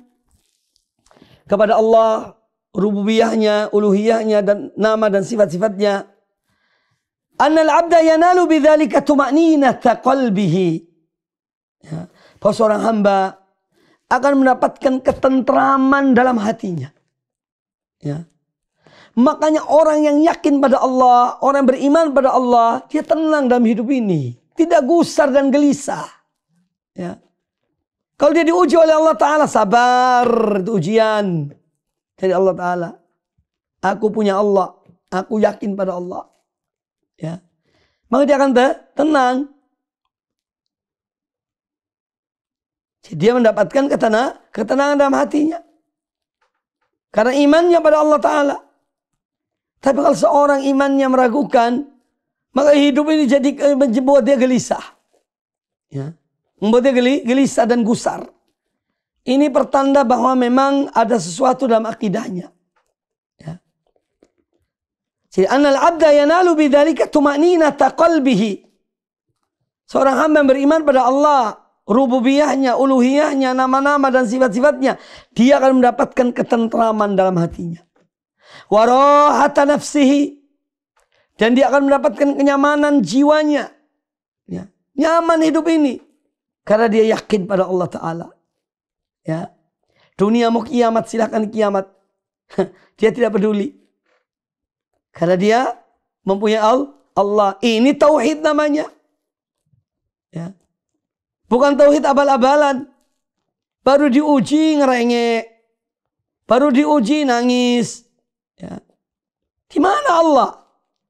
kepada Allah, rububiyahnya, uluhiyahnya, dan nama dan sifat-sifatnya. Annal abda yanalu bidzalika tuma'ninata qalbihi. Ya, bahwa seorang hamba akan mendapatkan ketentraman dalam hatinya. Ya. Makanya orang yang yakin pada Allah, orang yang beriman pada Allah, dia tenang dalam hidup ini. Tidak gusar dan gelisah. Ya. Kalau dia diuji oleh Allah Ta'ala, sabar, itu ujian dari Allah Ta'ala. Aku punya Allah, aku yakin pada Allah. Ya. Maka dia akan tenang. Jadi dia mendapatkan ketenangan dalam hatinya. Karena imannya pada Allah Ta'ala. Tapi kalau seorang imannya meragukan, maka hidup ini jadi membuat dia gelisah. Ya. Membuat dia gelisah dan gusar. Ini pertanda bahwa memang ada sesuatu dalam akidahnya. Ya. Jadi annal abda yanalu bidzalika tuma'ninata qalbihi. Seorang hamba yang beriman pada Allah, rububiyahnya, uluhiyahnya, nama-nama dan sifat-sifatnya, dia akan mendapatkan ketentraman dalam hatinya. Wa rahata nafsihi, dan dia akan mendapatkan kenyamanan jiwanya. Ya. Nyaman hidup ini. Karena dia yakin pada Allah Ta'ala. Ya. Dunia mau kiamat, silahkan kiamat. Dia tidak peduli. Karena dia mempunyai Allah. Ini tauhid namanya. Ya. Bukan tauhid abal-abalan. Baru diuji ngerengek. Baru diuji nangis. Ya. Di mana Allah?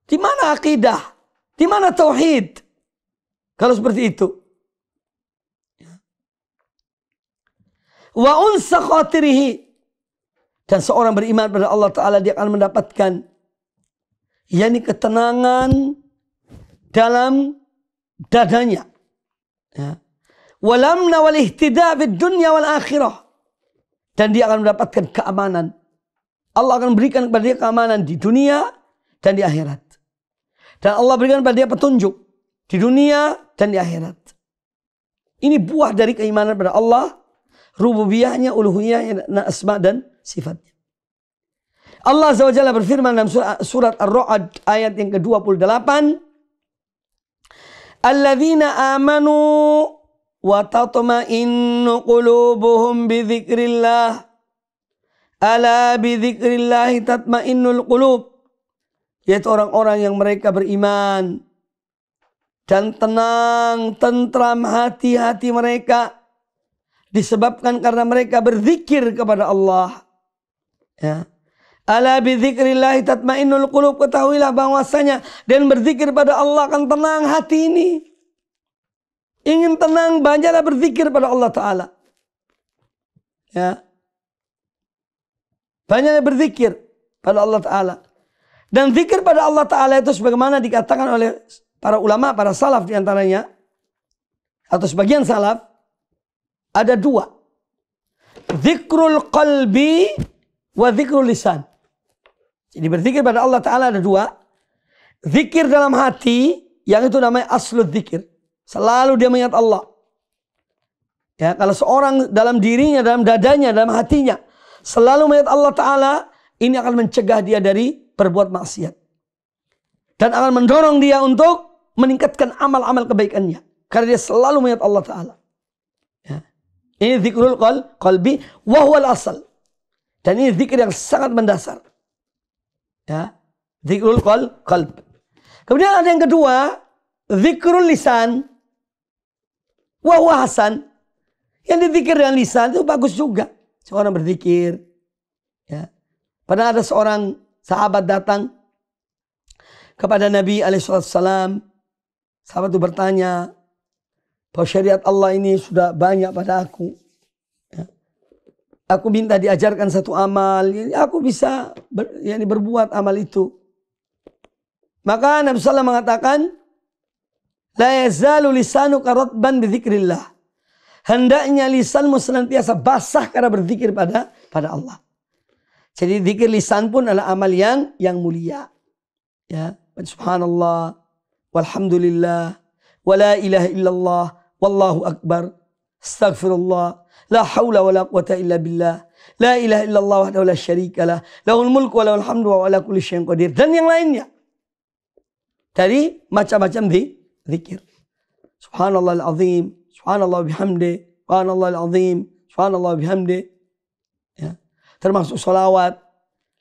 Di mana akidah? Di mana tauhid? Kalau seperti itu. Wa unsa khatirihi, dan seorang beriman pada Allah Ta'ala, dia akan mendapatkan yakni ketenangan dalam dadanya. Ya. Walamna wal ihtida fid dunya wal akhirah, dan dia akan mendapatkan keamanan. Allah akan berikan kepada dia keamanan di dunia dan di akhirat. Dan Allah berikan kepada dia petunjuk di dunia dan di akhirat. Ini buah dari keimanan pada Allah, rububiyahnya, uluhiyahnya, asma dan sifatnya. Allah Azza wa Jalla berfirman dalam surat Ar-Ra'd ayat yang ke-28. Alladzina amanu wa tatma'innu qulubuhum bi dzikrillah. Ala bi dzikrillah tatma'innul qulub. Yaitu orang-orang yang mereka beriman dan tenang, tentram hati-hati mereka. Disebabkan karena mereka berzikir kepada Allah. Ya. Ala bidzikrillah tatmainnul qulub. Ketahuilah bahwasanya dan berzikir pada Allah akan tenang hati ini. Ingin tenang, banyaklah berzikir pada Allah Ta'ala. Ya. Banyaklah berzikir pada Allah Ta'ala. Dan zikir pada Allah Ta'ala itu sebagaimana dikatakan oleh para ulama, para salaf diantaranya, atau sebagian salaf, ada dua. Zikrul qalbi wa zikrul lisan. Jadi berzikir pada Allah Ta'ala ada dua. Zikir dalam hati, yang itu namanya aslul zikir. Selalu dia mengingat Allah. Ya, kalau seorang dalam dirinya, dalam dadanya, dalam hatinya, selalu mengingat Allah Ta'ala, ini akan mencegah dia dari berbuat maksiat. Dan akan mendorong dia untuk meningkatkan amal-amal kebaikannya. Karena dia selalu mengingat Allah Ta'ala. Ini zikrul qalbi wa huwal asal. Dan ini zikir yang sangat mendasar. Ya, zikrul qalb. Kemudian ada yang kedua, zikrul lisan wa huwa hasan. Yang dizikir dengan lisan itu bagus juga. Seorang berzikir. Ya. Pernah ada seorang sahabat datang kepada Nabi alaihissalam. Sahabat itu bertanya, bahwa syariat Allah ini sudah banyak pada aku. Ya. Aku minta diajarkan satu amal. Aku bisa berbuat amal itu. Maka Nabi SAW mengatakan, La yazalu lisanuka ratban bidzikrillah. Hendaknya lisanmu senantiasa basah karena berzikir pada Allah. Jadi zikir lisan pun adalah amal yang mulia. Ya, subhanallah, walhamdulillah, wala ilaha illallah, wallahu akbar, astaghfirullah, la haula wala quwata illa billah, la ilaha illallah wahdahu la syarikalah, lahul mulku wa lahul hamdu wa ala kulli syai'in qadir, dan yang lainnya. Dari macam-macam zikir. Subhanallahal azim, subhanallah bihamdi, subhanallahal azim, subhanallah bihamdi. Ya. Termasuk salawat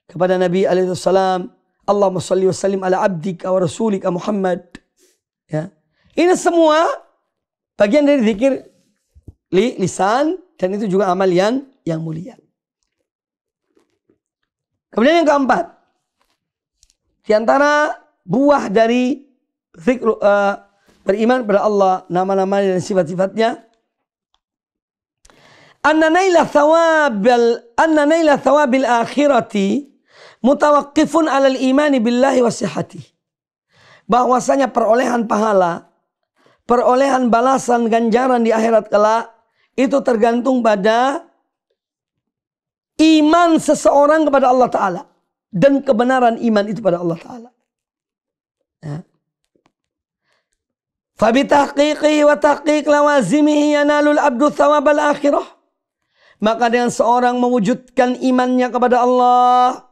kepada Nabi alaihi salam. Allahumma salli wa sallim ala abdika wa rasulika Muhammad. Ya. Ini semua bagian dari zikir lisan, dan itu juga amal yang mulia. Kemudian yang keempat, di antara buah dari zikr, beriman kepada Allah, nama-nama dan sifat-sifatnya, anna naila thawabil akhirati mutawaqqifun 'alal imani billahi wa sihhati. Bahwasanya perolehan pahala, perolehan balasan ganjaran di akhirat kelak itu tergantung pada iman seseorang kepada Allah Ta'ala dan kebenaran iman itu pada Allah Ta'ala. Ya. Fabitahqiqi wa tahqiq lawazimihi yanalul abdu thawabal akhirah. Maka dengan seorang mewujudkan imannya kepada Allah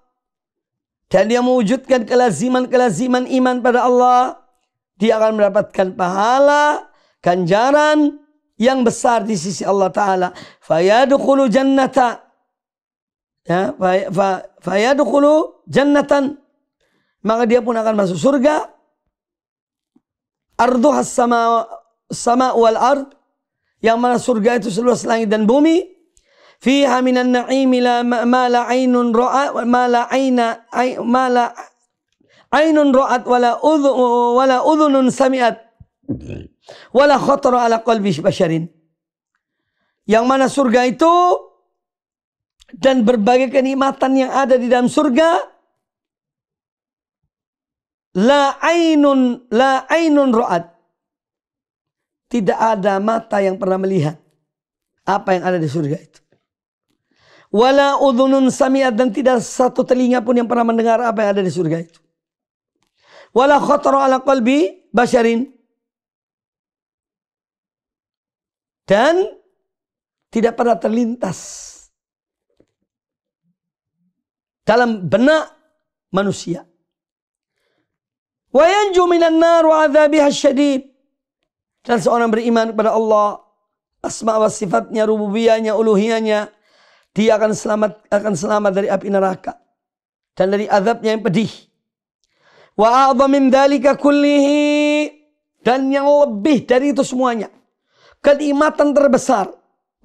dan dia mewujudkan kelaziman iman pada Allah, dia akan mendapatkan pahala, ganjaran yang besar di sisi Allah Ta'ala. Fayadkhulu jannata. Ya, fayadkhulu jannatan. Maka dia pun akan masuk surga. Arduhas sama wal ard. Yang mana surga itu seluas langit dan bumi. Fiha minan na'imi ma la aynun ra'at ma la aynun ra'at wala udhunun sami'at wala khatara ala qalbi basyarin. Yang mana surga itu dan berbagai kenikmatan yang ada di dalam surga, la aynun ra'at, tidak ada mata yang pernah melihat apa yang ada di surga itu. Wala udhunun sami'at, dan tidak satu telinga pun yang pernah mendengar apa yang ada di surga itu. Wala khatara ala qalbi basyarin, dan tidak pernah terlintas dalam benak manusia. Wa yanju minan nar wa adzabiha syadid, dan seorang beriman kepada Allah, asma wa sifatnya, rububiyahnya, uluhiyahnya, dia akan selamat dari api neraka dan dari azabnya yang pedih. Wa a'dham min dzalika kullihi, dan yang lebih dari itu semuanya, kenikmatan terbesar,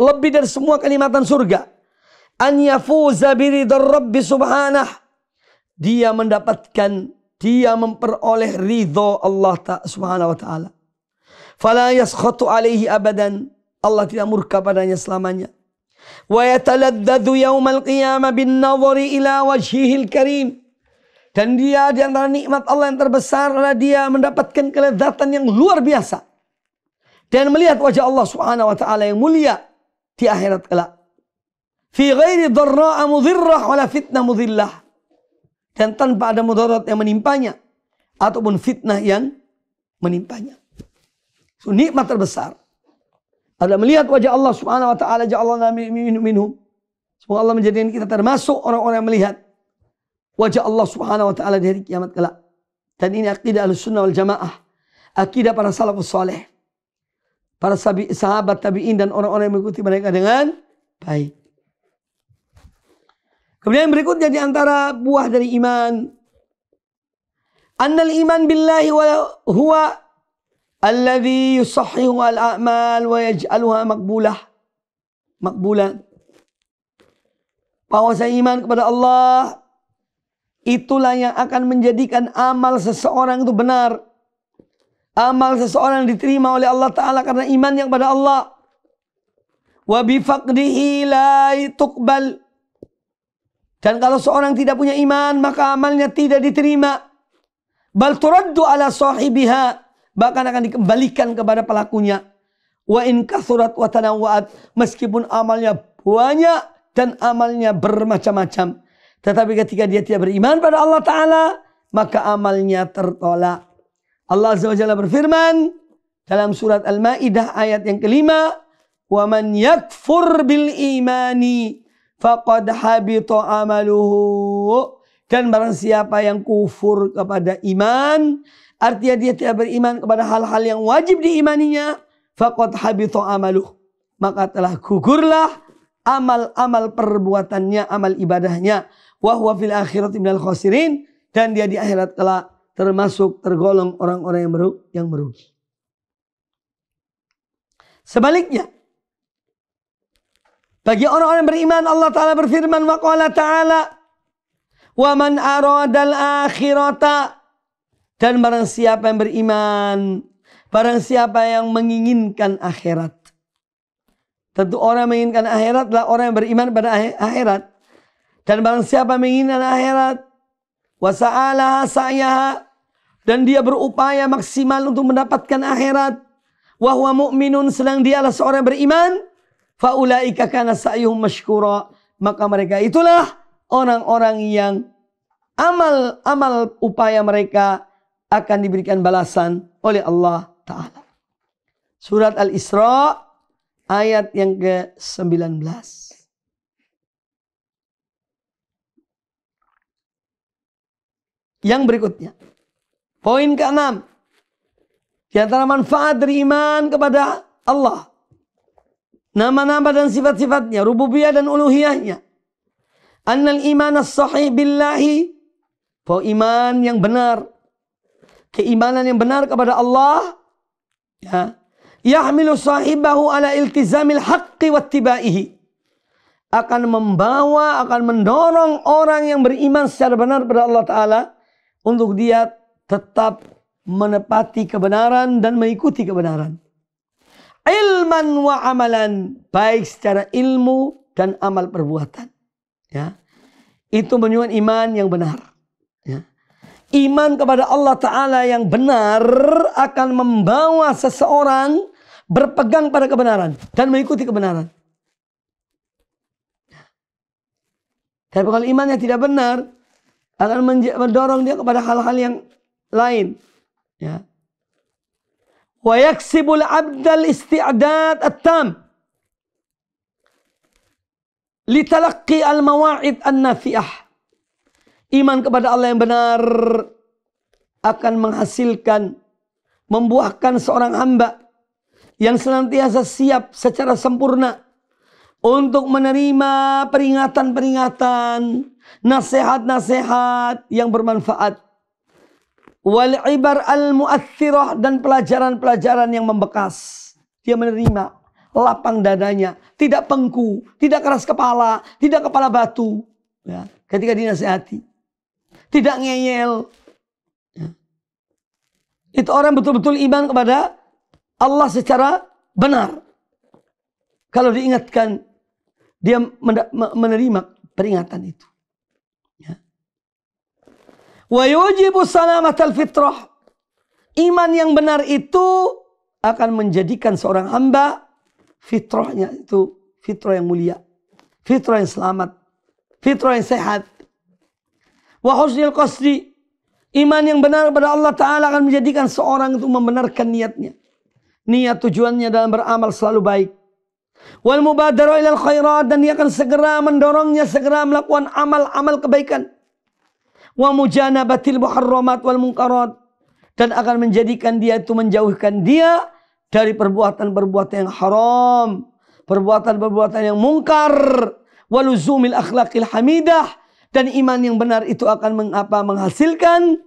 lebih dari semua kenikmatan surga, an yafuza biridar rabbi subhanah, dia memperoleh ridho Allah subhanahu wa ta'ala. Fala yaskhatu alaihi abadan, Allah tidak murka padanya selamanya. Wa yataladdadu yaumal qiyamah bin nadhari ila wajhihil karim, dan dia di antara nikmat Allah yang terbesar adalah dia mendapatkan kelezatan yang luar biasa dan melihat wajah Allah subhanahu wa ta'ala yang mulia di akhirat kelak. Fi ghairi dharra'a mudhirrah wala fitnah mudhillah, dan tanpa ada mudarat yang menimpanya ataupun fitnah yang menimpanya. So, nikmat terbesar adalah melihat wajah Allah subhanahu wa ta'ala. Ja'alna minhum. Semoga Allah menjadikan kita termasuk orang-orang yang melihat wajah Allah subhanahu wa ta'ala di hari kiamat kelak. Dan ini akidah Ahlussunnah wal Jamaah, akidah para salafus saleh, para sahabat tabi'in dan orang-orang yang mengikuti mereka dengan baik. Kemudian yang berikutnya di antara buah dari iman, annal iman billahi wa huwa alladhi yusahhihu al-a'mal wa yaj'aluha makbulan. Bahwa saya iman kepada Allah, itulah yang akan menjadikan amal seseorang itu benar. Amal seseorang diterima oleh Allah Ta'ala karena iman yang pada Allah. Wa bifaqdihi la tuqbal. Dan kalau seorang tidak punya iman, maka amalnya tidak diterima. Bal turaddu ala sahibiha bahkan akan dikembalikan kepada pelakunya. Wa in kathurat wa tanawwa'at, meskipun amalnya banyak dan amalnya bermacam-macam, tetapi ketika dia tidak beriman pada Allah Ta'ala, maka amalnya tertolak. Allah Azza wa Jalla berfirman dalam surat Al-Maidah ayat yang kelima, wa man yakfur bil imani faqad habita amaluhu. Dan barang siapa yang kufur kepada iman, artinya dia tidak beriman kepada hal-hal yang wajib diimaninya, faqad habita amaluh, maka telah gugurlah amal-amal perbuatannya, amal ibadahnya. Wa huwa fil akhirati minal khasirin, dan dia di akhirat kelak termasuk tergolong orang-orang yang merugi. Sebaliknya, bagi orang-orang yang beriman, Allah Ta'ala berfirman, wa qala ta'ala, wa man aradal akhirata, dan barang siapa yang beriman, barang siapa yang menginginkan akhirat. Tentu orang menginginkan akhirat adalah orang yang beriman pada akhirat. Dan barang siapa menginginkan akhirat, wasa'alaha sa'yaha, dan dia berupaya maksimal untuk mendapatkan akhirat, wa huwa mu'minun, sedang dia adalah seorang yang beriman, faulaika kana sa'yuhum mashkura, maka mereka itulah orang-orang yang amal upaya mereka akan diberikan balasan oleh Allah Ta'ala. Surat Al-Isra ayat yang ke-19. Yang berikutnya, poin ke-6, di antara manfaat dari iman kepada Allah, nama-nama dan sifat-sifatnya, rububiyah dan uluhiyahnya. Annal iman as-sahih billahi, bahwa iman yang benar, keimanan yang benar kepada Allah, ya, yahmilu sahibahu ala iltizamil haqqi wattibaihi, akan membawa, akan mendorong orang yang beriman secara benar kepada Allah Ta'ala untuk dia tetap menepati kebenaran dan mengikuti kebenaran. Ilman wa amalan, baik secara ilmu dan amal perbuatan. Ya, itu menunjukkan iman yang benar. Ya. Iman kepada Allah Ta'ala yang benar akan membawa seseorang berpegang pada kebenaran dan mengikuti kebenaran. Tapi kalau imannya tidak benar, akan mendorong dia kepada hal-hal yang lain. Ya. Wa yaksibul abdal isti'dad at-tam litalaqqi al-mawa'id an-nafi'ah. Iman kepada Allah yang benar akan menghasilkan, membuahkan seorang hamba yang senantiasa siap secara sempurna untuk menerima peringatan-peringatan, nasihat-nasihat yang bermanfaat. Wal ibar al-mu'athirah, dan pelajaran-pelajaran yang membekas. Dia menerima, lapang dadanya, tidak pengku, tidak keras kepala, tidak kepala batu. Ya, ketika dinasihati, tidak ngeyel. Ya. Itu orang betul-betul iman kepada Allah secara benar. Kalau diingatkan, dia menerima peringatan itu. Ya. Wa yujibu salamatal fitrah. Iman yang benar itu akan menjadikan seorang hamba fitrahnya itu fitrah yang mulia, fitrah yang selamat, fitrah yang sehat. Wa husnul qasdi. Iman yang benar kepada Allah Ta'ala akan menjadikan seorang itu membenarkan niatnya. Niat tujuannya dalam beramal selalu baik. Wal mubadarah ilal khairat, dan dia akan segera mendorongnya segera melakukan amal-amal kebaikan. Wa mujanabatil muharramat wal munkarat, dan akan menjadikan dia itu menjauhkan dia dari perbuatan-perbuatan yang haram, perbuatan-perbuatan yang mungkar, waluzumil akhlaqil hamidah, dan iman yang benar itu akan menghasilkan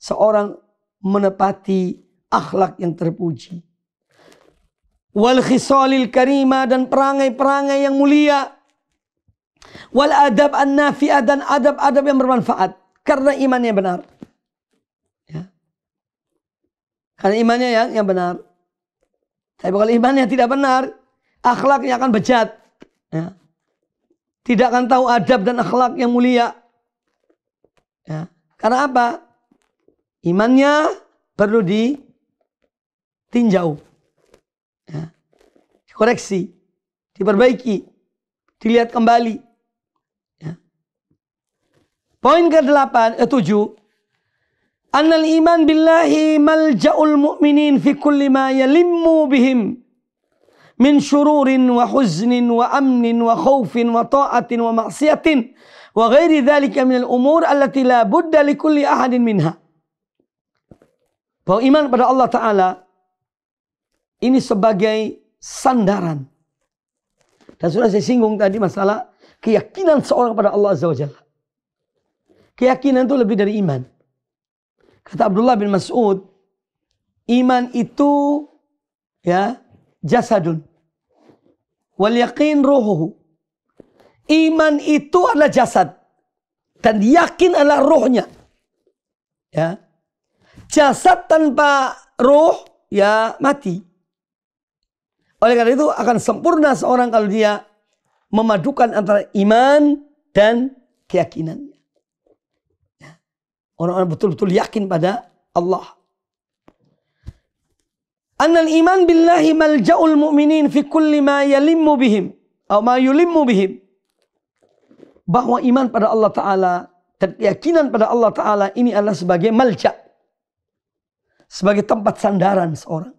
seorang menepati akhlak yang terpuji. Wal khisalil karimah, dan perangai-perangai yang mulia. Wal adab an-nafi'ah, dan adab-adab yang bermanfaat karena imannya benar. Ya. Karena imannya yang benar. Tapi kalau imannya tidak benar, akhlaknya akan bejat. Ya. Tidak akan tahu adab dan akhlak yang mulia. Ya. Karena apa? Imannya perlu tinjau, ya, dikoreksi, diperbaiki, dilihat kembali. Ya. Poin ke-7, annal iman billahi malja'ul mu'minin fi kulli ma yalimmu bihim min syururin wa huznin wa amnin wa khawfin wa ta'atin wa maksiatin wa ghairi dhalika minal umur allati la budda li kulli ahadin minha. Bahwa iman pada Allah Ta'ala ini sebagai sandaran. Dan sudah saya singgung tadi masalah keyakinan seorang pada Allah Azza wa Jalla. Keyakinan itu lebih dari iman. Kata Abdullah bin Mas'ud, iman itu ya jasadun wal yaqin ruhuhu. Iman itu adalah jasad dan yakin adalah ruhnya. Ya. Jasad tanpa ruh ya mati. Oleh karena itu akan sempurna seorang kalau dia memadukan antara iman dan keyakinannya. Ya. Orang-orang betul-betul yakin pada Allah. Annal iman billahi malja'ul mu'minin fi kulli ma yalimmu bihim atau ma yulimmu bihim. Bahwa iman pada Allah Ta'ala dan keyakinan pada Allah Ta'ala ini adalah sebagai malja. Sebagai tempat sandaran seorang.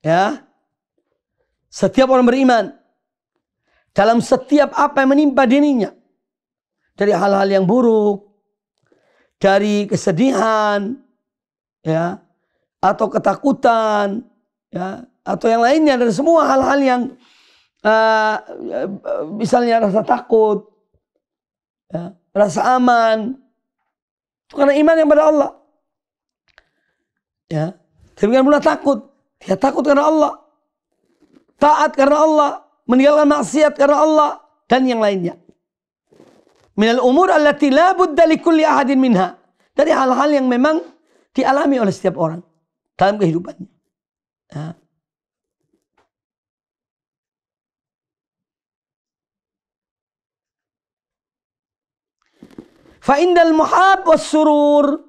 Ya. Setiap orang beriman dalam setiap apa yang menimpa dirinya. Dari hal-hal yang buruk, dari kesedihan, ya, atau ketakutan, ya, atau yang lainnya, dari semua hal-hal yang misalnya rasa takut, ya, rasa aman, itu karena iman yang pada Allah. Ya, demikian pula takut, dia takut karena Allah, taat karena Allah, meninggalkan maksiat karena Allah, dan yang lainnya. Minal umur allati la budda li kulli ahadin minha. Dari hal-hal yang memang dialami oleh setiap orang dalam kehidupannya. Ya. Fa indal muhab was surur,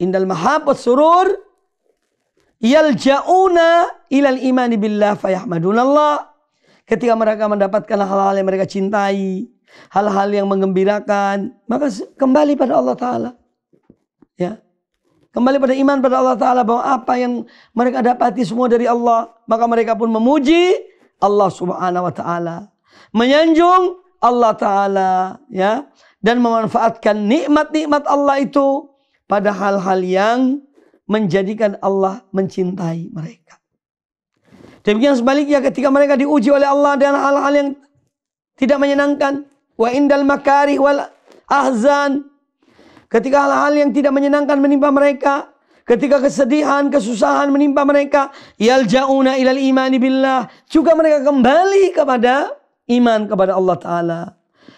indal mahab was surur yalja'una ilal imani billah fayahmadunallah. Ketika mereka mendapatkan hal-hal yang mereka cintai, hal-hal yang menggembirakan, maka kembali pada Allah Ta'ala. Ya. Kembali pada iman pada Allah Ta'ala, bahwa apa yang mereka dapati semua dari Allah, maka mereka pun memuji Allah Subhanahu wa Ta'ala, menyanjung Allah Ta'ala, ya, dan memanfaatkan nikmat-nikmat Allah itu pada hal-hal yang menjadikan Allah mencintai mereka. Demikian sebaliknya ketika mereka diuji oleh Allah dengan hal-hal yang tidak menyenangkan, wa indal makarih wal ahzan, ketika hal-hal yang tidak menyenangkan menimpa mereka, ketika kesedihan, kesusahan menimpa mereka, yalja'una ilal imani billah, juga mereka kembali kepada iman kepada Allah Ta'ala.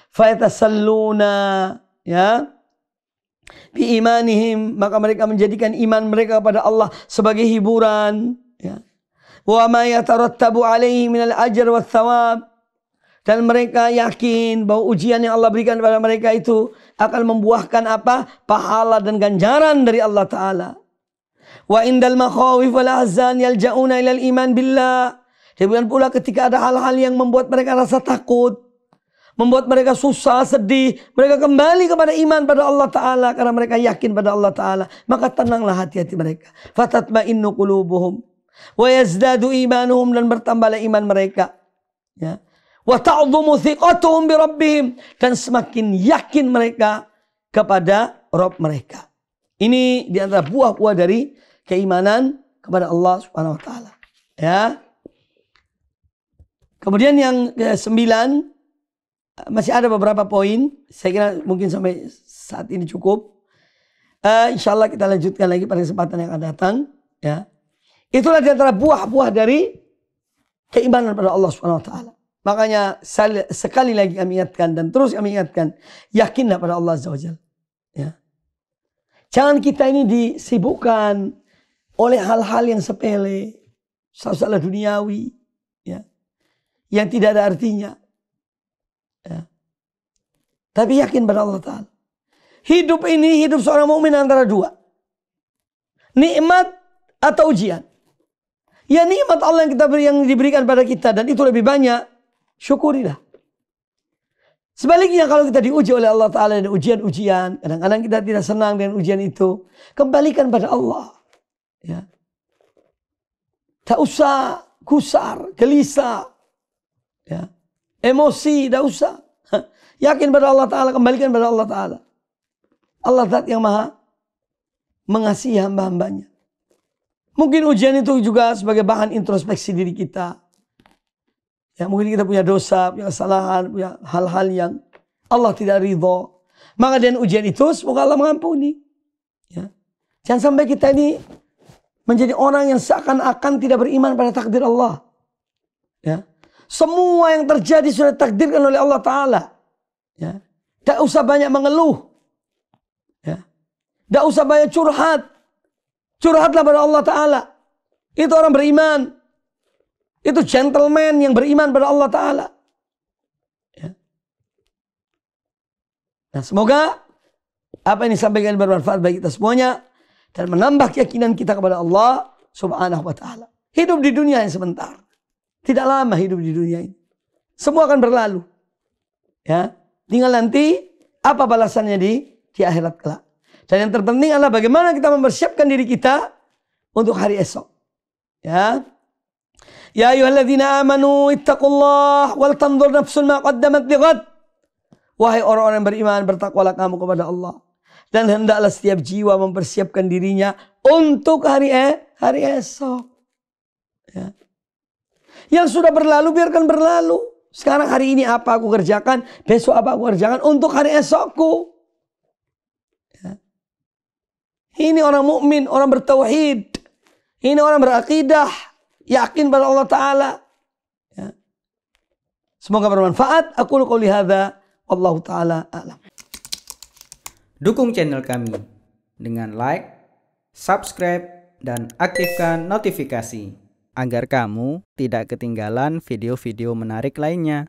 Fayatasalluna, ya, bi imanihim, maka mereka menjadikan iman mereka kepada Allah sebagai hiburan, ya. Wa ma yatarattabu alaihi minal ajr wath thawab, dan mereka yakin bahwa ujian yang Allah berikan kepada mereka itu akan membuahkan apa? Pahala dan ganjaran dari Allah Ta'ala. Wa indal makhawif wal ahzan yalja'una ilal iman billah. Demikian pula ketika ada hal-hal yang membuat mereka rasa takut, membuat mereka susah, sedih, mereka kembali kepada iman pada Allah Ta'ala karena mereka yakin pada Allah Ta'ala. Maka tenanglah hati-hati mereka. Fatatma'innu qulubuhum wa yazdadu imanuhum, dan bertambahlah iman mereka. Ya. Wa ta'dhumu thiqatuhum bi rabbihim, dan semakin yakin mereka kepada Rabb mereka. Ini di antara buah-buah dari keimanan kepada Allah Subhanahu wa Ta'ala. Ya. Kemudian yang ke-9, masih ada beberapa poin. Saya kira mungkin sampai saat ini cukup. Insya Allah kita lanjutkan lagi pada kesempatan yang akan datang. Ya. Itulah di antara buah-buah dari keimanan pada Allah Subhanahu wa Ta'ala. Makanya sekali lagi kami ingatkan dan terus kami ingatkan, yakinlah pada Allah Azza wa Jalla. Ya. Jangan kita ini disibukkan oleh hal-hal yang sepele, masalah duniawi, ya, yang tidak ada artinya. Ya. Tapi yakin pada Allah Ta'ala. Hidup ini hidup seorang mukmin antara dua. Nikmat atau ujian. Ya nikmat Allah yang diberikan pada kita dan itu lebih banyak, syukurilah. Sebaliknya kalau kita diuji oleh Allah Ta'ala dengan ujian-ujian, kadang-kadang kita tidak senang dengan ujian itu, kembalikan pada Allah. Ya. Tak usah gusar, gelisah, ya. Emosi, tak usah. Yakin pada Allah Ta'ala, kembalikan pada Allah Ta'ala. Allah Zat yang maha mengasihi hamba-hambanya. Mungkin ujian itu juga sebagai bahan introspeksi diri kita. Ya, mungkin kita punya dosa, punya kesalahan, punya hal-hal yang Allah tidak ridho. Maka dengan ujian itu semoga Allah mengampuni. Ya. Jangan sampai kita ini menjadi orang yang seakan-akan tidak beriman pada takdir Allah. Ya. Semua yang terjadi sudah ditakdirkan oleh Allah Ta'ala. Ya. Tak usah banyak mengeluh. Ya. Tak usah banyak curhat. Curhatlah pada Allah Ta'ala. Itu orang beriman. Itu gentleman yang beriman pada Allah Ta'ala. Ya. Nah, semoga apa yang disampaikan bermanfaat bagi kita semuanya dan menambah keyakinan kita kepada Allah Subhanahu wa Ta'ala. Hidup di dunia yang sebentar. Tidak lama hidup di dunia ini. Semua akan berlalu. Ya. Tinggal nanti apa balasannya di akhirat kelak. Dan yang terpenting adalah bagaimana kita mempersiapkan diri kita untuk hari esok. Ya. Ya ayyuhalladzina amanu ittaqullah wal tanzur nafsun ma qaddamat lighad. Wahai orang-orang yang beriman, bertakwalah kamu kepada Allah. Dan hendaklah setiap jiwa mempersiapkan dirinya untuk hari esok. Ya. Yang sudah berlalu biarkan berlalu. Sekarang hari ini apa aku kerjakan, besok apa aku kerjakan untuk hari esokku. Ya. Ini orang mukmin, orang bertauhid. Ini orang berakidah, yakin pada Allah Ta'ala. Ya. Semoga bermanfaat. Aku qouli hadza wallahu ta'ala a'lam. Dukung channel kami dengan like, subscribe, dan aktifkan notifikasi agar kamu tidak ketinggalan video-video menarik lainnya.